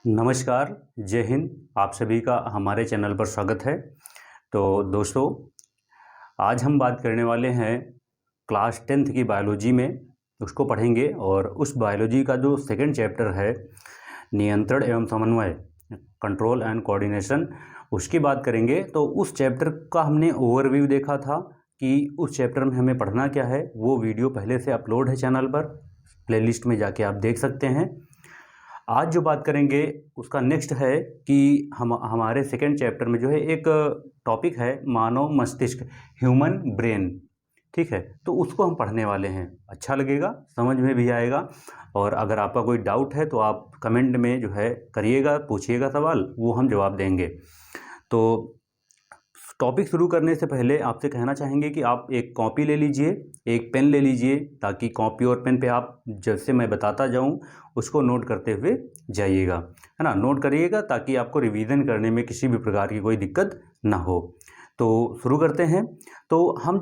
नमस्कार, जय हिंद। आप सभी का हमारे चैनल पर स्वागत है। तो दोस्तों, आज हम बात करने वाले हैं क्लास 10th की बायोलॉजी में, उसको पढ़ेंगे और उस बायोलॉजी का जो सेकंड चैप्टर है नियंत्रण एवं समन्वय, कंट्रोल एंड कोऑर्डिनेशन, उसकी बात करेंगे। तो उस चैप्टर का हमने ओवरव्यू देखा था कि उस चैप्टर में हमें पढ़ना क्या है। वो वीडियो पहले से अपलोड है चैनल पर, प्लेलिस्ट में जाके आप देख सकते हैं। आज जो बात करेंगे उसका नेक्स्ट है कि हमारे सेकेंड चैप्टर में जो है एक टॉपिक है मानव मस्तिष्क, ह्यूमन ब्रेन। ठीक है, तो उसको हम पढ़ने वाले हैं। अच्छा लगेगा, समझ में भी आएगा। और अगर आपका कोई डाउट है तो आप कमेंट में जो है करिएगा, पूछिएगा सवाल, वो हम जवाब देंगे। तो टॉपिक शुरू करने से पहले आपसे कहना चाहेंगे कि आप एक कॉपी ले लीजिए, एक पेन ले लीजिए, ताकि कॉपी और पेन पे आप जैसे मैं बताता जाऊं उसको नोट करते हुए जाइएगा, है ना। नोट करिएगा ताकि आपको रिवीजन करने में किसी भी प्रकार की कोई दिक्कत ना हो। तो शुरू करते हैं। तो हम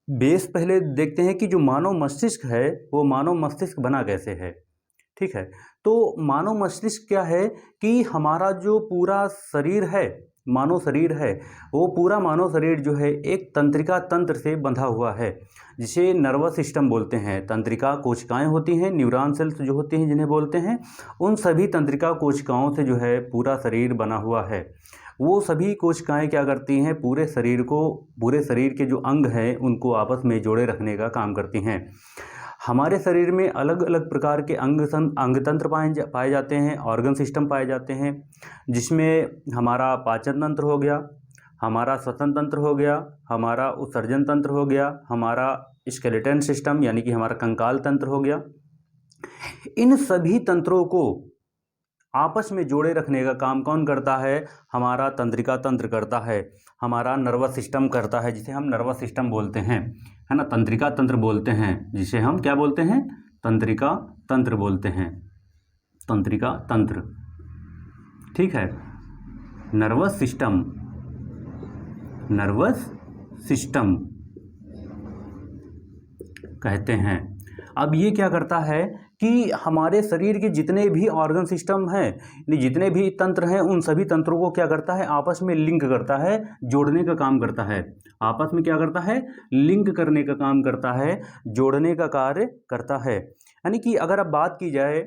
बेस पहले देखते हैं कि जो मानव मस्तिष्क है वो मानव मस्तिष्क बना कैसे है। ठीक है, तो मानव मस्तिष्क क्या है कि हमारा जो पूरा शरीर है, मानव शरीर है, वो पूरा मानव शरीर जो है एक तंत्रिका तंत्र से बंधा हुआ है, जिसे नर्वस सिस्टम बोलते हैं। तंत्रिका कोशिकाएं होती हैं, न्यूरॉन सेल्स जो होती हैं जिन्हें बोलते हैं, उन सभी तंत्रिका कोशिकाओं से जो है पूरा शरीर बना हुआ है। वो सभी कोशिकाएं क्या करती हैं, पूरे शरीर के जो अंग हैं उनको आपस में जोड़े रखने का काम करती हैं। हमारे शरीर में अलग अलग प्रकार के अंग तंत्र पाए जाते हैं, ऑर्गन सिस्टम पाए जाते हैं, जिसमें हमारा पाचन तंत्र हो गया, हमारा श्वसन तंत्र हो गया, हमारा उत्सर्जन तंत्र हो गया, हमारा स्केलेटन सिस्टम यानी कि हमारा कंकाल तंत्र हो गया। इन सभी तंत्रों को आपस में जोड़े रखने का काम कौन करता है? हमारा तंत्रिका तंत्र करता है, हमारा नर्वस सिस्टम करता है, जिसे हम नर्वस सिस्टम बोलते हैं, है ना। तंत्रिका तंत्र बोलते हैं, जिसे हम क्या बोलते हैं? तंत्रिका तंत्र बोलते हैं, तंत्रिका तंत्र। ठीक है, नर्वस सिस्टम, नर्वस सिस्टम कहते हैं। अब ये क्या करता है कि हमारे शरीर के जितने भी ऑर्गन सिस्टम हैं, जितने भी तंत्र हैं, उन सभी तंत्रों को क्या करता है? आपस में लिंक करता है, जोड़ने का काम करता है। आपस में क्या करता है? लिंक करने का काम करता है, जोड़ने का कार्य करता है। यानी कि अगर अब बात की जाए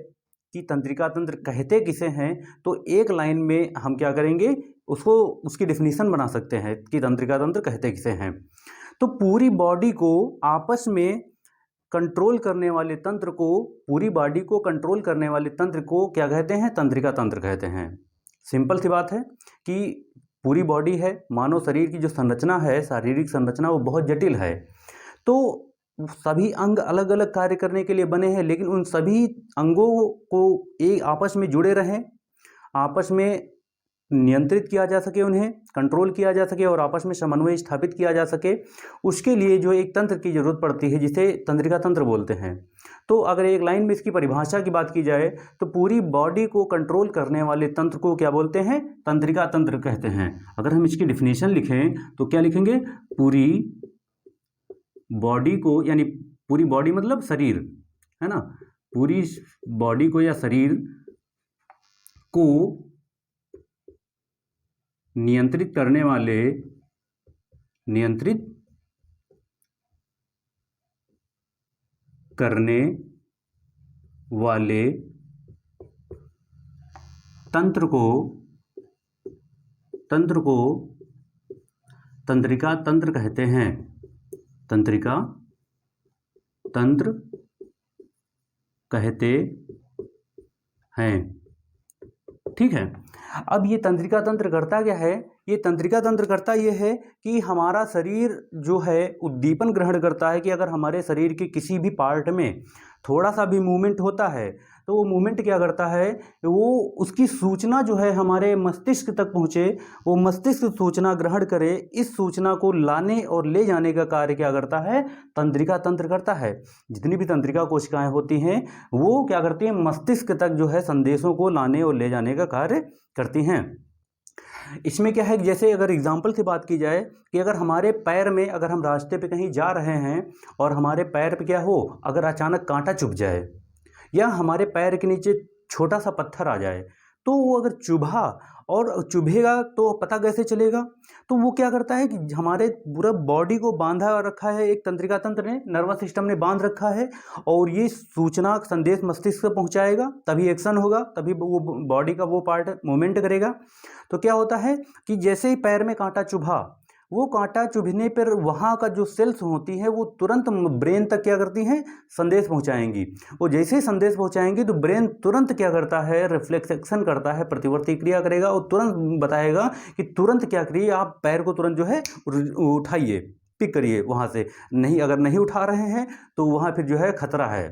कि तंत्रिका तंत्र कहते किसे हैं, तो एक लाइन में हम क्या करेंगे, उसकी डेफिनेशन बना सकते हैं कि तंत्रिका तंत्र कहते किसे हैं। तो पूरी बॉडी को आपस में कंट्रोल करने वाले तंत्र को, पूरी बॉडी को कंट्रोल करने वाले तंत्र को क्या कहते हैं? तंत्रिका तंत्र कहते हैं। सिंपल सी बात है कि पूरी बॉडी है, मानव शरीर की जो संरचना है, शारीरिक संरचना, वो बहुत जटिल है। तो सभी अंग अलग अलग कार्य करने के लिए बने हैं, लेकिन उन सभी अंगों को एक आपस में जुड़े रहें, आपस में नियंत्रित किया जा सके, उन्हें कंट्रोल किया जा सके और आपस में समन्वय स्थापित किया जा सके, उसके लिए जो एक तंत्र की जरूरत पड़ती है, जिसे तंत्रिका तंत्र बोलते हैं। तो अगर एक लाइन में इसकी परिभाषा की बात की जाए तो पूरी बॉडी को कंट्रोल करने वाले तंत्र को क्या बोलते हैं? तंत्रिका तंत्र कहते हैं। अगर हम इसकी डिफिनेशन लिखें तो क्या लिखेंगे? पूरी बॉडी को, यानी पूरी बॉडी मतलब शरीर, है ना, पूरी बॉडी को या शरीर को नियंत्रित करने वाले तंत्र को तंत्रिका तंत्र कहते हैं। तंत्रिका तंत्र कहते हैं। ठीक है, अब ये तंत्रिका तंत्र करता क्या है? ये तंत्रिका तंत्र करता ये है कि हमारा शरीर जो है उद्दीपन ग्रहण करता है कि अगर हमारे शरीर के किसी भी पार्ट में थोड़ा सा भी मूवमेंट होता है तो वो मूवमेंट क्या करता है, वो उसकी सूचना जो है हमारे मस्तिष्क तक पहुँचे, वो मस्तिष्क सूचना ग्रहण करे, इस सूचना को लाने और ले जाने का कार्य क्या करता है? तंत्रिका तंत्र करता है। जितनी भी तंत्रिका कोशिकाएं होती हैं वो क्या करती हैं? मस्तिष्क तक जो है संदेशों को लाने और ले जाने का कार्य करती हैं। इसमें क्या है, जैसे अगर एग्जाम्पल से बात की जाए कि अगर हमारे पैर में, अगर हम रास्ते पे कहीं जा रहे हैं और हमारे पैर पे क्या हो, अगर अचानक कांटा चुभ जाए या हमारे पैर के नीचे छोटा सा पत्थर आ जाए, तो वो अगर चुभा और चुभेगा तो पता कैसे चलेगा? तो वो क्या करता है कि हमारे पूरा बॉडी को बांधा रखा है, एक तंत्रिका तंत्र ने, नर्वस सिस्टम ने बांध रखा है, और ये सूचना संदेश मस्तिष्क से पहुंचाएगा, तभी एक्शन होगा, तभी वो बॉडी का वो पार्ट मूवमेंट करेगा। तो क्या होता है कि जैसे ही पैर में कांटा चुभा, वो कांटा चुभने पर वहाँ का जो सेल्स होती हैं वो तुरंत ब्रेन तक क्या करती हैं, संदेश पहुँचाएंगी। वो जैसे ही संदेश पहुँचाएंगी तो ब्रेन तुरंत क्या करता है, रिफ्लेक्स एक्शन करता है, प्रतिवर्ती क्रिया करेगा और तुरंत बताएगा कि तुरंत क्या करिए, आप पैर को तुरंत जो है उठाइए, पिक करिए वहाँ से। नहीं, अगर नहीं उठा रहे हैं तो वहाँ फिर जो है खतरा है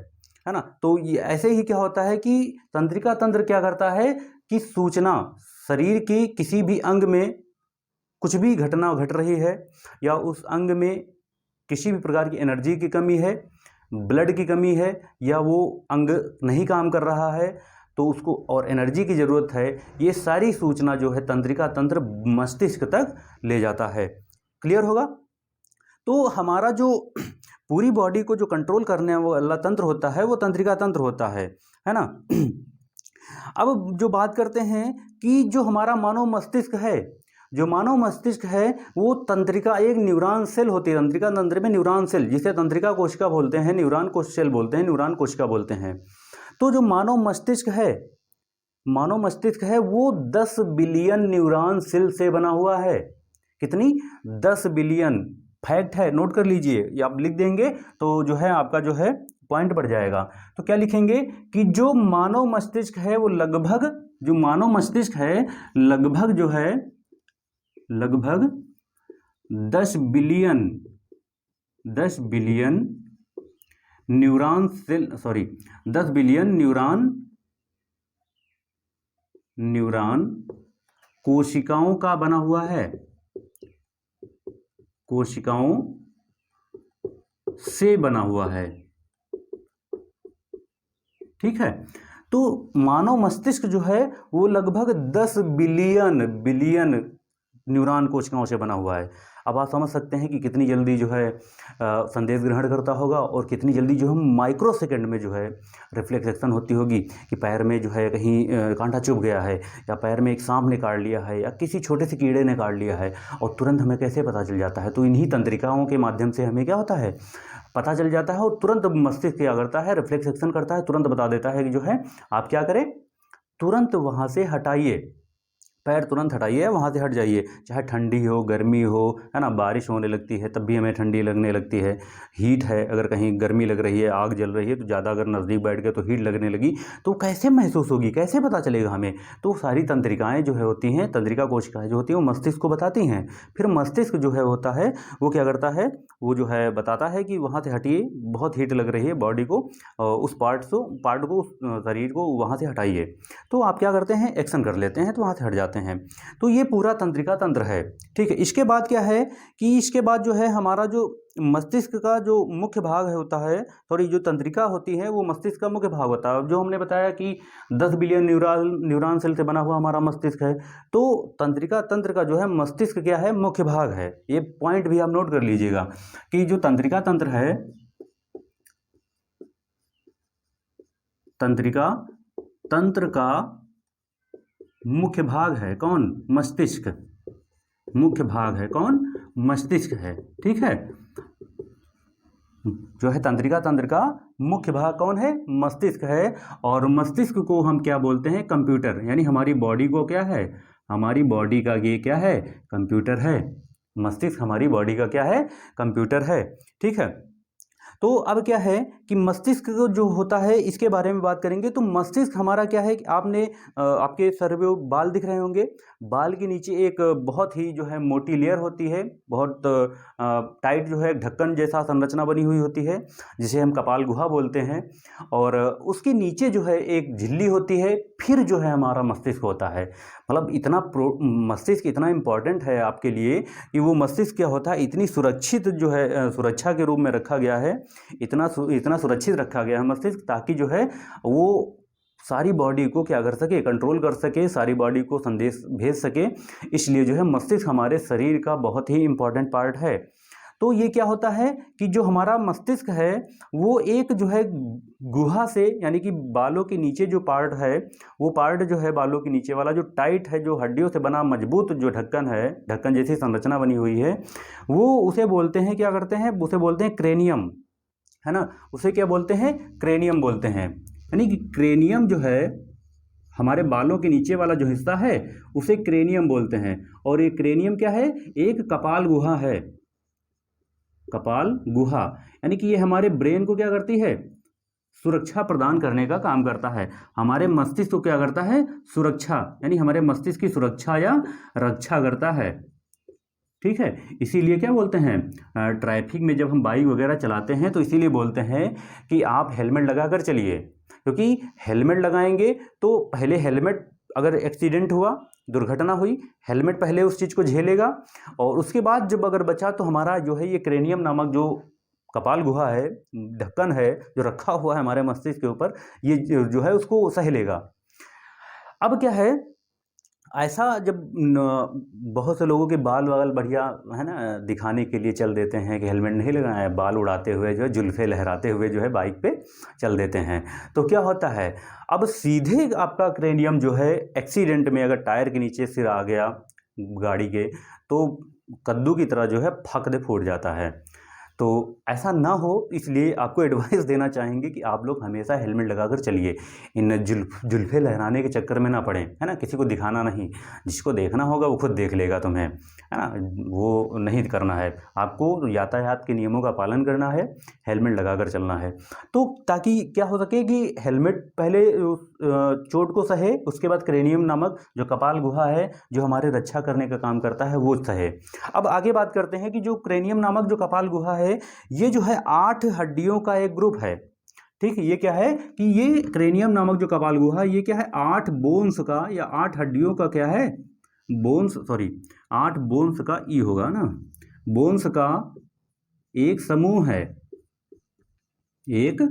ना। तो ये ऐसे ही क्या होता है कि तंत्रिका तंत्र क्या करता है कि सूचना शरीर की किसी भी अंग में कुछ भी घटना घट रही है, या उस अंग में किसी भी प्रकार की एनर्जी की कमी है, ब्लड की कमी है, या वो अंग नहीं काम कर रहा है तो उसको और एनर्जी की ज़रूरत है, ये सारी सूचना जो है तंत्रिका तंत्र मस्तिष्क तक ले जाता है। क्लियर होगा? तो हमारा जो पूरी बॉडी को जो कंट्रोल करने वाला तंत्र होता है वो तंत्रिका तंत्र होता है ना। अब जो बात करते हैं कि जो हमारा मानव मस्तिष्क है, जो मानव मस्तिष्क है वो तंत्रिका, एक न्यूरॉन सेल होती है तंत्रिका तंत्र में, न्यूरॉन सेल, जिसे तंत्रिका कोशिका बोलते हैं, न्यूरॉन कोश सेल बोलते हैं, न्यूरॉन कोशिका बोलते हैं। तो जो मानव मस्तिष्क है वो 10 बिलियन न्यूरॉन सेल से बना हुआ है। कितनी? 10 बिलियन। फैक्ट है, नोट कर लीजिए, ये आप लिख देंगे तो जो है आपका जो है पॉइंट बढ़ जाएगा। तो क्या लिखेंगे कि जो मानव मस्तिष्क है वो लगभग, जो मानव मस्तिष्क है लगभग जो है लगभग 10 billion neuron cell, 10 billion neuron कोशिकाओं का बना हुआ है, कोशिकाओं से बना हुआ है। ठीक है, तो मानव मस्तिष्क जो है वो लगभग 10 बिलियन न्यूरॉन कोशिकाओं से बना हुआ है। अब आप समझ सकते हैं कि कितनी जल्दी जो है संदेश ग्रहण करता होगा, और कितनी जल्दी जो है माइक्रो सेकंड में जो है रिफ्लेक्स एक्शन होती होगी कि पैर में जो है कहीं कांटा चुभ गया है, या पैर में एक सांप ने काट लिया है, या किसी छोटे से कीड़े ने काट लिया है, और तुरंत हमें कैसे पता चल जाता है? तो इन्हीं तंत्रिकाओं के माध्यम से हमें क्या होता है, पता चल जाता है, और तुरंत मस्तिष्क क्या करता है, रिफ्लेक्स एक्शन करता है, तुरंत बता देता है कि जो है आप क्या करें, तुरंत वहाँ से हटाइए, पैर तुरंत हटाइए, वहाँ से हट जाइए। चाहे ठंडी हो, गर्मी हो, है ना, बारिश होने लगती है तब भी हमें ठंडी लगने लगती है, हीट है, अगर कहीं गर्मी लग रही है, आग जल रही है, तो ज़्यादा अगर नज़दीक बैठ गए तो हीट लगने लगी, तो कैसे महसूस होगी, कैसे पता चलेगा हमें? तो सारी तंत्रिकाएँ जो है होती हैं, तंत्रिका कोशिकाएँ जो होती हैं वो मस्तिष्क को बताती हैं। फिर मस्तिष्क जो है होता है वो क्या करता है, वो जो है बताता है कि वहाँ से हटिए, बहुत हीट लग रही है बॉडी को, उस पार्ट को शरीर को वहाँ से हटाइए। तो आप क्या करते हैं, एक्शन कर लेते हैं, तो वहाँ से हट जाते हैं। तो ये पूरा तंत्रिका तंत्र है। ठीक है, इसके बाद क्या है कि इसके बाद जो है हमारा जो मस्तिष्क का जो मुख्य भाग है होता है, थोड़ी जो तंत्रिका होती है वो मस्तिष्क का मुख्य भाग होता है। जो हमने बताया कि 10 बिलियन न्यूरॉन सेल से बना हुआ हमारा मस्तिष्क है, तो तंत्रिका तंत्र का जो है मस्तिष्क क्या है, मुख्य भाग है। ये पॉइंट भी आप नोट कर लीजिएगा कि जो तंत्रिका तंत्र है, तंत्रिका तंत्र का मुख्य भाग है कौन, मस्तिष्क। मुख्य भाग है कौन, मस्तिष्क है। ठीक है, जो है तंत्रिका तंत्र का मुख्य भाग कौन है, मस्तिष्क है। और मस्तिष्क को हम क्या बोलते हैं, कंप्यूटर। यानी हमारी बॉडी को क्या है, हमारी बॉडी का ये क्या है, कंप्यूटर है। मस्तिष्क हमारी बॉडी का क्या है, कंप्यूटर है। ठीक है, तो अब क्या है कि मस्तिष्क जो होता है इसके बारे में बात करेंगे। तो मस्तिष्क हमारा क्या है कि आपने आपके सर पे बाल दिख रहे होंगे, बाल के नीचे एक बहुत ही जो है मोटी लेयर होती है, बहुत टाइट जो है ढक्कन जैसा संरचना बनी हुई होती है, जिसे हम कपाल गुहा बोलते हैं। और उसके नीचे जो है एक झिल्ली होती है, फिर जो है हमारा मस्तिष्क होता है। मतलब इतना मस्तिष्क इतना इम्पॉर्टेंट है आपके लिए कि वो मस्तिष्क क्या होता है, इतनी सुरक्षित जो है सुरक्षा के रूप में रखा गया है, इतना सुरक्षित रखा गया है मस्तिष्क, ताकि जो है वो सारी बॉडी को क्या कर सके, कंट्रोल कर सके, सारी बॉडी को संदेश भेज सके। इसलिए जो है मस्तिष्क हमारे शरीर का बहुत ही इम्पॉर्टेंट पार्ट है। तो ये क्या होता है कि जो हमारा मस्तिष्क है वो एक जो है गुहा से, यानी कि बालों के नीचे जो पार्ट है, वो पार्ट जो है बालों के नीचे वाला जो टाइट है, जो हड्डियों से बना मजबूत जो ढक्कन है, ढक्कन जैसी संरचना बनी हुई है, वो उसे बोलते हैं, क्या करते हैं, उसे बोलते हैं क्रेनियम, है ना। उसे क्या बोलते हैं, क्रेनियम बोलते हैं। यानी कि क्रेनियम जो है हमारे बालों के नीचे वाला जो हिस्सा है उसे क्रेनियम बोलते हैं। और ये क्रेनियम क्या है, एक कपाल गुहा है, कपाल गुहा। यानी कि ये हमारे ब्रेन को क्या करती है, सुरक्षा प्रदान करने का काम करता है। हमारे मस्तिष्क को क्या करता है, सुरक्षा, यानी हमारे मस्तिष्क की सुरक्षा या रक्षा करता है। ठीक है, इसीलिए क्या बोलते हैं, ट्रैफिक में जब हम बाइक वगैरह चलाते हैं तो इसीलिए बोलते हैं कि आप हेलमेट लगा कर चलिए, क्योंकि हेलमेट लगाएंगे तो पहले हेलमेट, अगर एक्सीडेंट हुआ, दुर्घटना हुई, हेलमेट पहले उस चीज़ को झेलेगा, और उसके बाद जब अगर बचा तो हमारा जो है ये क्रेनियम नामक जो कपाल गुहा है, ढक्कन है जो रखा हुआ है हमारे मस्तिष्क के ऊपर, ये जो है उसको सह लेगा। अब क्या है, ऐसा जब बहुत से लोगों के बाल वाल बढ़िया है ना दिखाने के लिए चल देते हैं कि हेलमेट नहीं लगाया है, बाल उड़ाते हुए जो है, जुल्फे लहराते हुए जो है बाइक पे चल देते हैं, तो क्या होता है, अब सीधे आपका क्रेनियम जो है एक्सीडेंट में अगर टायर के नीचे सिर आ गया गाड़ी के, तो कद्दू की तरह जो है फक दे फूट जाता है। तो ऐसा ना हो, इसलिए आपको एडवाइस देना चाहेंगे कि आप लोग हमेशा हेलमेट लगाकर चलिए, इन जुल्फे लहराने के चक्कर में ना पड़ें, है ना, किसी को दिखाना नहीं, जिसको देखना होगा वो खुद देख लेगा तुम्हें, है ना, वो नहीं करना है। आपको यातायात के नियमों का पालन करना है, हेलमेट लगाकर चलना है, तो ताकि क्या हो सके कि हेलमेट पहले चोट को सहे, उसके बाद क्रेनियम नामक जो कपाल गुहा है जो हमारे रक्षा करने का काम करता है वो सहे। अब आगे बात करते हैं कि जो क्रेनियम नामक जो कपाल गुहा है, ये जो है 8 हड्डियों का एक ग्रुप है। ठीक है, ये क्या है कि ये क्रेनियम नामक जो कपाल गुहा, ये क्या है, 8 बोन्स का या 8 हड्डियों का क्या है, बोन्स, सॉरी 8 बोन्स का ई होगा ना, बोन्स का एक समूह है, एक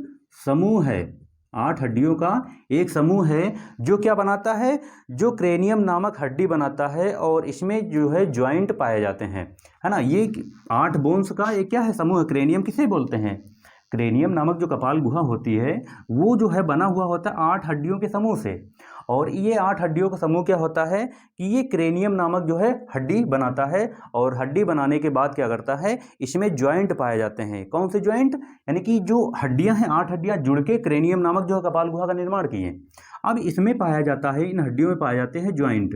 समूह है, 8 हड्डियों का एक समूह है, जो क्या बनाता है, जो क्रेनियम नामक हड्डी बनाता है, और इसमें जो है जॉइंट पाए जाते हैं, है ना। ये 8 बोन्स का एक क्या है, समूह। क्रेनियम किसे बोलते हैं, क्रेनियम नामक जो कपाल गुहा होती है वो जो है बना हुआ होता है 8 हड्डियों के समूह से, और ये 8 हड्डियों का समूह क्या होता है कि ये क्रेनियम नामक जो है हड्डी बनाता है, और हड्डी बनाने के बाद क्या करता है, इसमें जॉइंट पाए जाते हैं। कौन से जॉइंट, यानी कि जो हड्डियां हैं, 8 हड्डियां जुड़ के क्रेनियम नामक जो है कपाल गुहा का निर्माण किए। अब इसमें पाया जाता है, इन हड्डियों में पाए जाते हैं जॉइंट,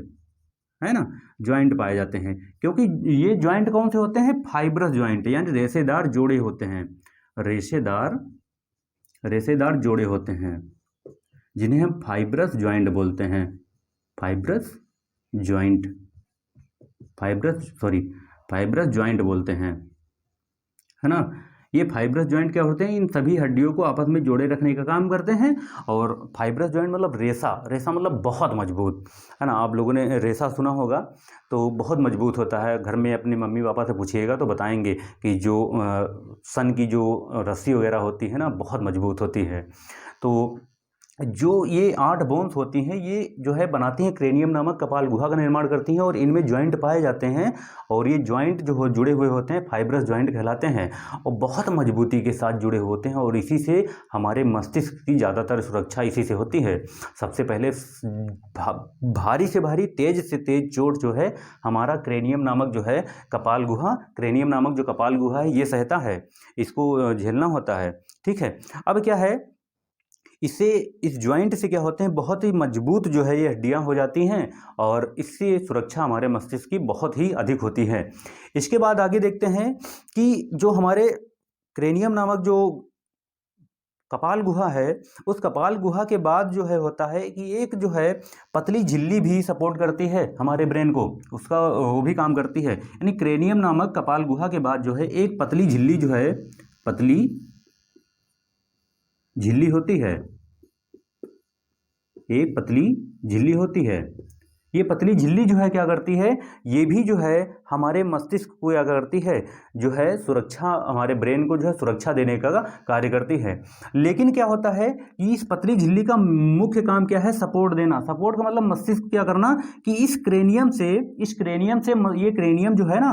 है ना, जॉइंट पाए जाते हैं, क्योंकि ये जॉइंट कौन से होते हैं, फाइब्रस जॉइंट, यानी रेशेदार जोड़े होते हैं, रेशेदार जोड़े होते हैं, जिन्हें हम फाइब्रस जॉइंट बोलते हैं, फाइब्रस जॉइंट, फाइब्रस जॉइंट बोलते हैं, है ना। ये फाइब्रस जॉइंट क्या होते हैं, इन सभी हड्डियों को आपस में जोड़े रखने का काम करते हैं। और फाइब्रस जॉइंट मतलब रेसा, रेसा मतलब बहुत मजबूत, है ना। आप लोगों ने रेसा सुना होगा, तो बहुत मजबूत होता है। घर में अपने मम्मी पापा से पूछिएगा तो बताएंगे कि जो सन की जो रस्सी वगैरह होती है ना, बहुत मजबूत होती है। तो जो ये 8 बोन्स होती हैं, ये जो है बनाती हैं क्रेनियम नामक कपाल गुहा का निर्माण करती हैं, और इनमें जॉइंट पाए जाते हैं, और ये जॉइंट जो जुड़े हुए होते हैं फाइब्रस जॉइंट कहलाते हैं, और बहुत मजबूती के साथ जुड़े होते हैं, और इसी से हमारे मस्तिष्क की ज़्यादातर सुरक्षा इसी से होती है। सबसे पहले भारी से भारी, तेज से तेज चोट जो है हमारा क्रेनियम नामक जो है कपाल गुहा, क्रेनियम नामक जो कपाल गुहा है ये सहता है, इसको झेलना होता है। ठीक है, अब क्या है, इससे, इस जॉइंट से क्या होते हैं, बहुत ही मजबूत जो है ये हड्डियां हो जाती हैं, और इससे सुरक्षा हमारे मस्तिष्क की बहुत ही अधिक होती है। इसके बाद आगे देखते हैं कि जो हमारे क्रेनियम नामक जो कपाल गुहा है, उस कपाल गुहा के बाद जो है होता है कि एक जो है पतली झिल्ली भी सपोर्ट करती है हमारे ब्रेन को, उसका वो भी काम करती है। यानी क्रेनियम नामक कपाल गुहा के बाद जो है एक पतली झिल्ली जो है, पतली झिल्ली होती है, एक पतली झिल्ली होती है, ये पतली झिल्ली जो है क्या करती है, ये भी जो है हमारे मस्तिष्क को क्या करती है, जो है सुरक्षा, हमारे ब्रेन को जो है सुरक्षा देने का कार्य करती है। लेकिन क्या होता है कि इस पतली झिल्ली का मुख्य काम क्या है, सपोर्ट देना। सपोर्ट का मतलब मस्तिष्क क्या करना कि इस क्रेनियम से ये क्रेनियम जो है ना,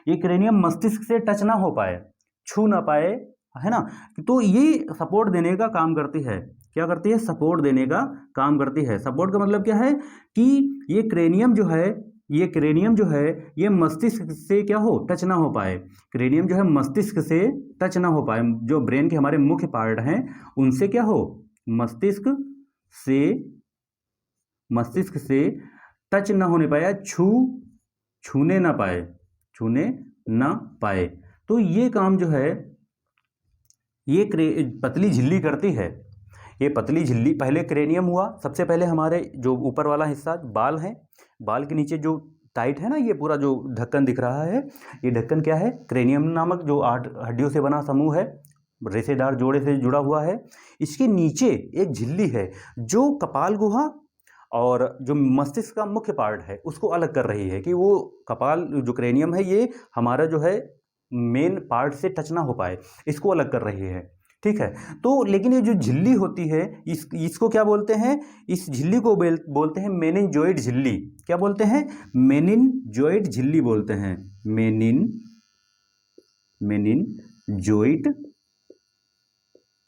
ये क्रेनियम मस्तिष्क से टच ना हो पाए, छू ना पाए, है ना। तो ये सपोर्ट देने का काम करती है। क्या करती है, सपोर्ट देने का काम करती है। सपोर्ट का मतलब क्या है कि ये क्रेनियम जो है, ये मस्तिष्क से क्या हो, टच ना हो पाए। क्रेनियम जो है मस्तिष्क से टच ना हो पाए, जो ब्रेन के हमारे मुख्य पार्ट हैं उनसे क्या हो, मस्तिष्क से टच ना होने पाए, छूने ना पाए। तो ये काम जो है ये पतली झिल्ली करती है। ये पतली झिल्ली, पहले क्रेनियम हुआ, सबसे पहले हमारे जो ऊपर वाला हिस्सा बाल है, बाल के नीचे जो टाइट है ना, ये पूरा जो ढक्कन दिख रहा है, ये ढक्कन क्या है, क्रेनियम नामक जो 8 हड्डियों से बना समूह है, रेशेदार जोड़े से जुड़ा हुआ है। इसके नीचे एक झिल्ली है जो कपाल गुहा और जो मस्तिष्क का मुख्य पार्ट है उसको अलग कर रही है, कि वो कपाल जो क्रेनियम है ये हमारा जो है मेन पार्ट से टच ना हो पाए, इसको अलग कर रही है। ठीक है। तो लेकिन ये जो झिल्ली होती है इसको क्या बोलते हैं, इस झिल्ली को बोलते हैं मेनिनजोइड झिल्ली। क्या बोलते हैं, मेनिनजोइड झिल्ली बोलते हैं। मेनिनजोइड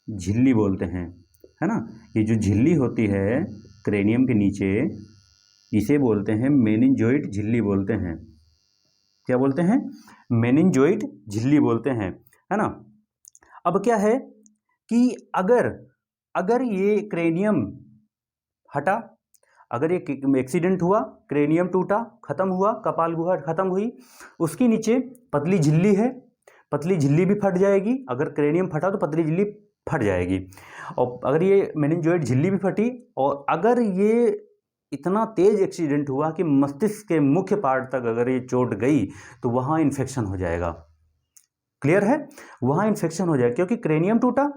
झिल्ली बोलते हैं, है ना। ये जो झिल्ली होती है क्रेनियम के नीचे, इसे बोलते हैं मेनिनजोइड झिल्ली बोलते हैं। क्या बोलते हैं, मेनिनजोइड झिल्ली बोलते हैं, है ना। अब क्या है कि अगर ये क्रेनियम हटा, अगर ये एक्सीडेंट हुआ, क्रेनियम टूटा, खत्म हुआ, कपाल गुहा खत्म हुई, उसके नीचे पतली झिल्ली है, पतली झिल्ली भी फट जाएगी। अगर क्रेनियम फटा तो पतली झिल्ली फट जाएगी। और अगर ये मेनिनजोइड झिल्ली भी फटी, और अगर ये इतना तेज एक्सीडेंट हुआ कि मस्तिष्क के मुख्य पार्ट तक अगर ये चोट गई तो वहाँ इन्फेक्शन हो जाएगा। क्लियर है, वहाँ इन्फेक्शन हो जाएगा, क्योंकि क्रेनियम टूटा,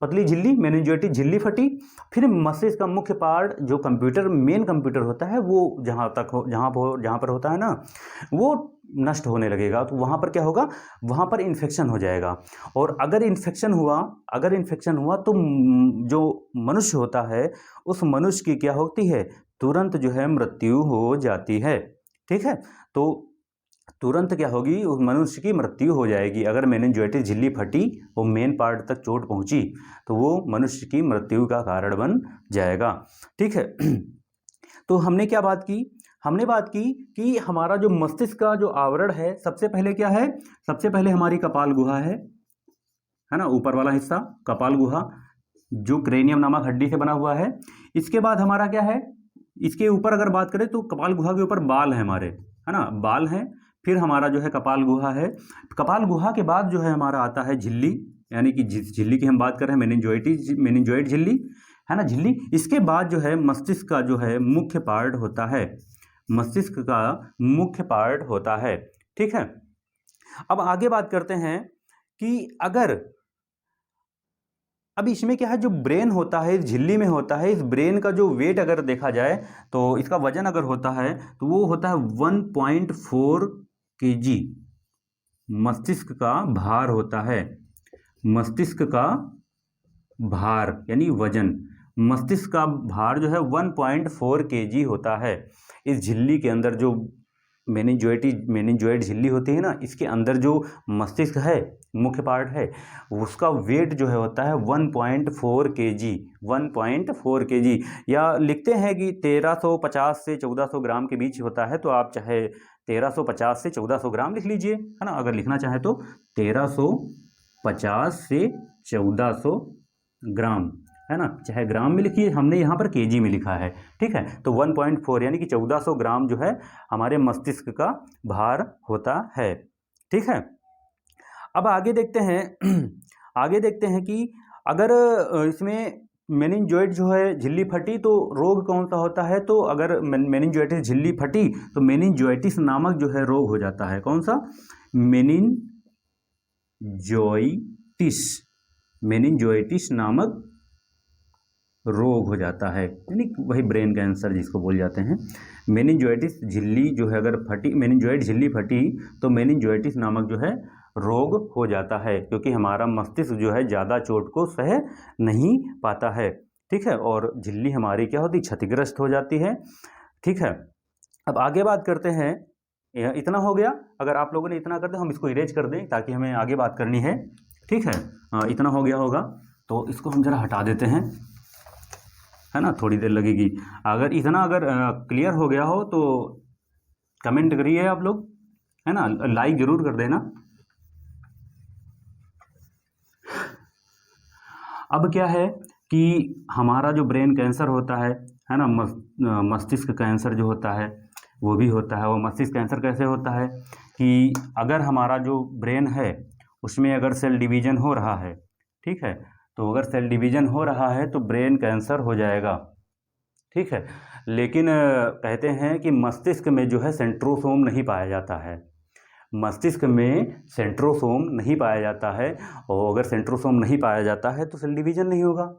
पतली झिल्ली मेनिनजोइड झिल्ली फटी, फिर मस्तिष्क का मुख्य पार्ट जो मेन कंप्यूटर होता है वो जहाँ पर होता है ना, वो नष्ट होने लगेगा। तो वहाँ पर क्या होगा, वहाँ पर इन्फेक्शन हो जाएगा। और अगर इन्फेक्शन हुआ तो जो मनुष्य होता है उस मनुष्य की क्या होती है, तुरंत जो है मृत्यु हो जाती है। ठीक है। तो तुरंत क्या होगी, उस मनुष्य की मृत्यु हो जाएगी। अगर मेनिनजोइटिस झिल्ली फटी, वो मेन पार्ट तक चोट पहुंची, तो वो मनुष्य की मृत्यु का कारण बन जाएगा। ठीक है। तो हमने क्या बात की, हमने बात की कि हमारा जो मस्तिष्क का जो आवरण है, सबसे पहले क्या है, सबसे पहले हमारी कपाल गुहा है ना, ऊपर वाला हिस्सा कपाल गुहा जो क्रेनियम नामक हड्डी से बना हुआ है। इसके बाद हमारा क्या है, इसके ऊपर अगर बात करें तो कपाल गुहा के ऊपर बाल है हमारे, है ना, बाल हैं। फिर हमारा जो है कपाल गुहा है। कपाल गुहा के बाद जो है हमारा आता है झिल्ली, यानी कि जिस झिल्ली की हम बात कर रहे हैं मेनिनजोइड झिल्ली, है ना, झिल्ली। इसके बाद जो है मस्तिष्क का जो है मुख्य पार्ट होता है, मस्तिष्क का मुख्य पार्ट होता है। ठीक है। अब आगे बात करते हैं कि अब इसमें क्या है, जो ब्रेन होता है इस झिल्ली में होता है, इस ब्रेन का जो वेट अगर देखा जाए तो इसका वजन अगर होता है तो वो होता है 1.4 kg। मस्तिष्क का भार होता है, मस्तिष्क का भार यानी वजन, मस्तिष्क का भार जो है 1.4 kg होता है। इस झिल्ली के अंदर जो मेनिनजोइड झिल्ली होती है ना, इसके अंदर जो मस्तिष्क है, मुख्य पार्ट है, उसका वेट जो है होता है 1.4 kg, 1.4 kg, या लिखते हैं कि 1350 से 1400 ग्राम के बीच होता है। तो आप चाहे 1350 से 1400 ग्राम लिख लीजिए, है ना, अगर लिखना चाहे तो 1350 से 1400 ग्राम, है ना, चाहे ग्राम में लिखिए, हमने यहाँ पर केजी में लिखा है। ठीक है। तो 1.4 यानी कि 1400 ग्राम जो है हमारे मस्तिष्क का भार होता है। ठीक है। अब आगे देखते हैं कि अगर इसमें मेनिनजोइड जो है झिल्ली फटी तो रोग कौन सा होता है, तो अगर मेनिनजोइटिस झिल्ली फटी तो मेनिनजोइटिस नामक जो है रोग हो जाता है। कौन सा, मेनिनजोइटिस नामक रोग हो जाता है, यानी वही ब्रेन कैंसर जिसको बोल जाते हैं। मेनिंजाइटिस झिल्ली जो है अगर फटी, मेनिंजाइट झिल्ली फटी तो मेनिंजाइटिस नामक जो है रोग हो जाता है, क्योंकि हमारा मस्तिष्क जो है ज़्यादा चोट को सह नहीं पाता है। ठीक है, और झिल्ली हमारी क्या होती, क्षतिग्रस्त हो जाती है। ठीक है, अब आगे बात करते हैं। इतना हो गया, अगर आप लोगों ने इतना कर दिया हम इसको इरेज कर दें ताकि हमें आगे बात करनी है। ठीक है, इतना हो गया होगा तो इसको हम ज़रा हटा देते हैं, है ना, थोड़ी देर लगेगी। अगर इतना क्लियर हो गया हो तो कमेंट करिए आप लोग, है ना, लाइक ज़रूर कर देना। अब क्या है कि हमारा जो ब्रेन कैंसर होता है ना, मस्तिष्क कैंसर जो होता है वो भी होता है। वो मस्तिष्क कैंसर कैसे होता है कि अगर हमारा जो ब्रेन है उसमें अगर सेल डिवीज़न हो रहा है, ठीक है, तो अगर सेल डिवीज़न हो रहा है तो ब्रेन कैंसर हो जाएगा। ठीक है, लेकिन कहते हैं कि मस्तिष्क में जो है सेंट्रोसोम नहीं पाया जाता है, मस्तिष्क में सेंट्रोसोम नहीं पाया जाता है, और अगर सेंट्रोसोम नहीं पाया जाता है तो सेल डिवीज़न नहीं होगा।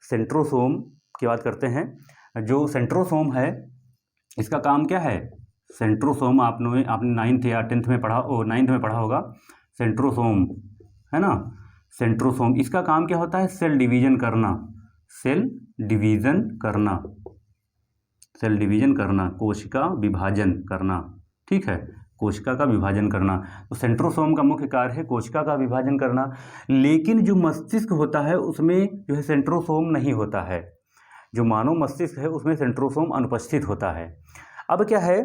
सेंट्रोसोम की बात करते हैं। जो सेंट्रोसोम है इसका काम क्या है? सेंट्रोसोम आपने 9th या 10th में पढ़ा, 9th में पढ़ा होगा सेंट्रोसोम, है ना। सेंट्रोसोम इसका काम क्या होता है? सेल डिवीज़न करना, सेल डिवीज़न करना, सेल डिवीज़न करना, कोशिका विभाजन करना। ठीक है, कोशिका का विभाजन करना। तो सेंट्रोसोम का मुख्य कार्य है कोशिका का विभाजन करना। लेकिन जो मस्तिष्क होता है उसमें जो है सेंट्रोसोम नहीं होता है। जो मानव मस्तिष्क है उसमें सेंट्रोसोम अनुपस्थित होता है। अब क्या है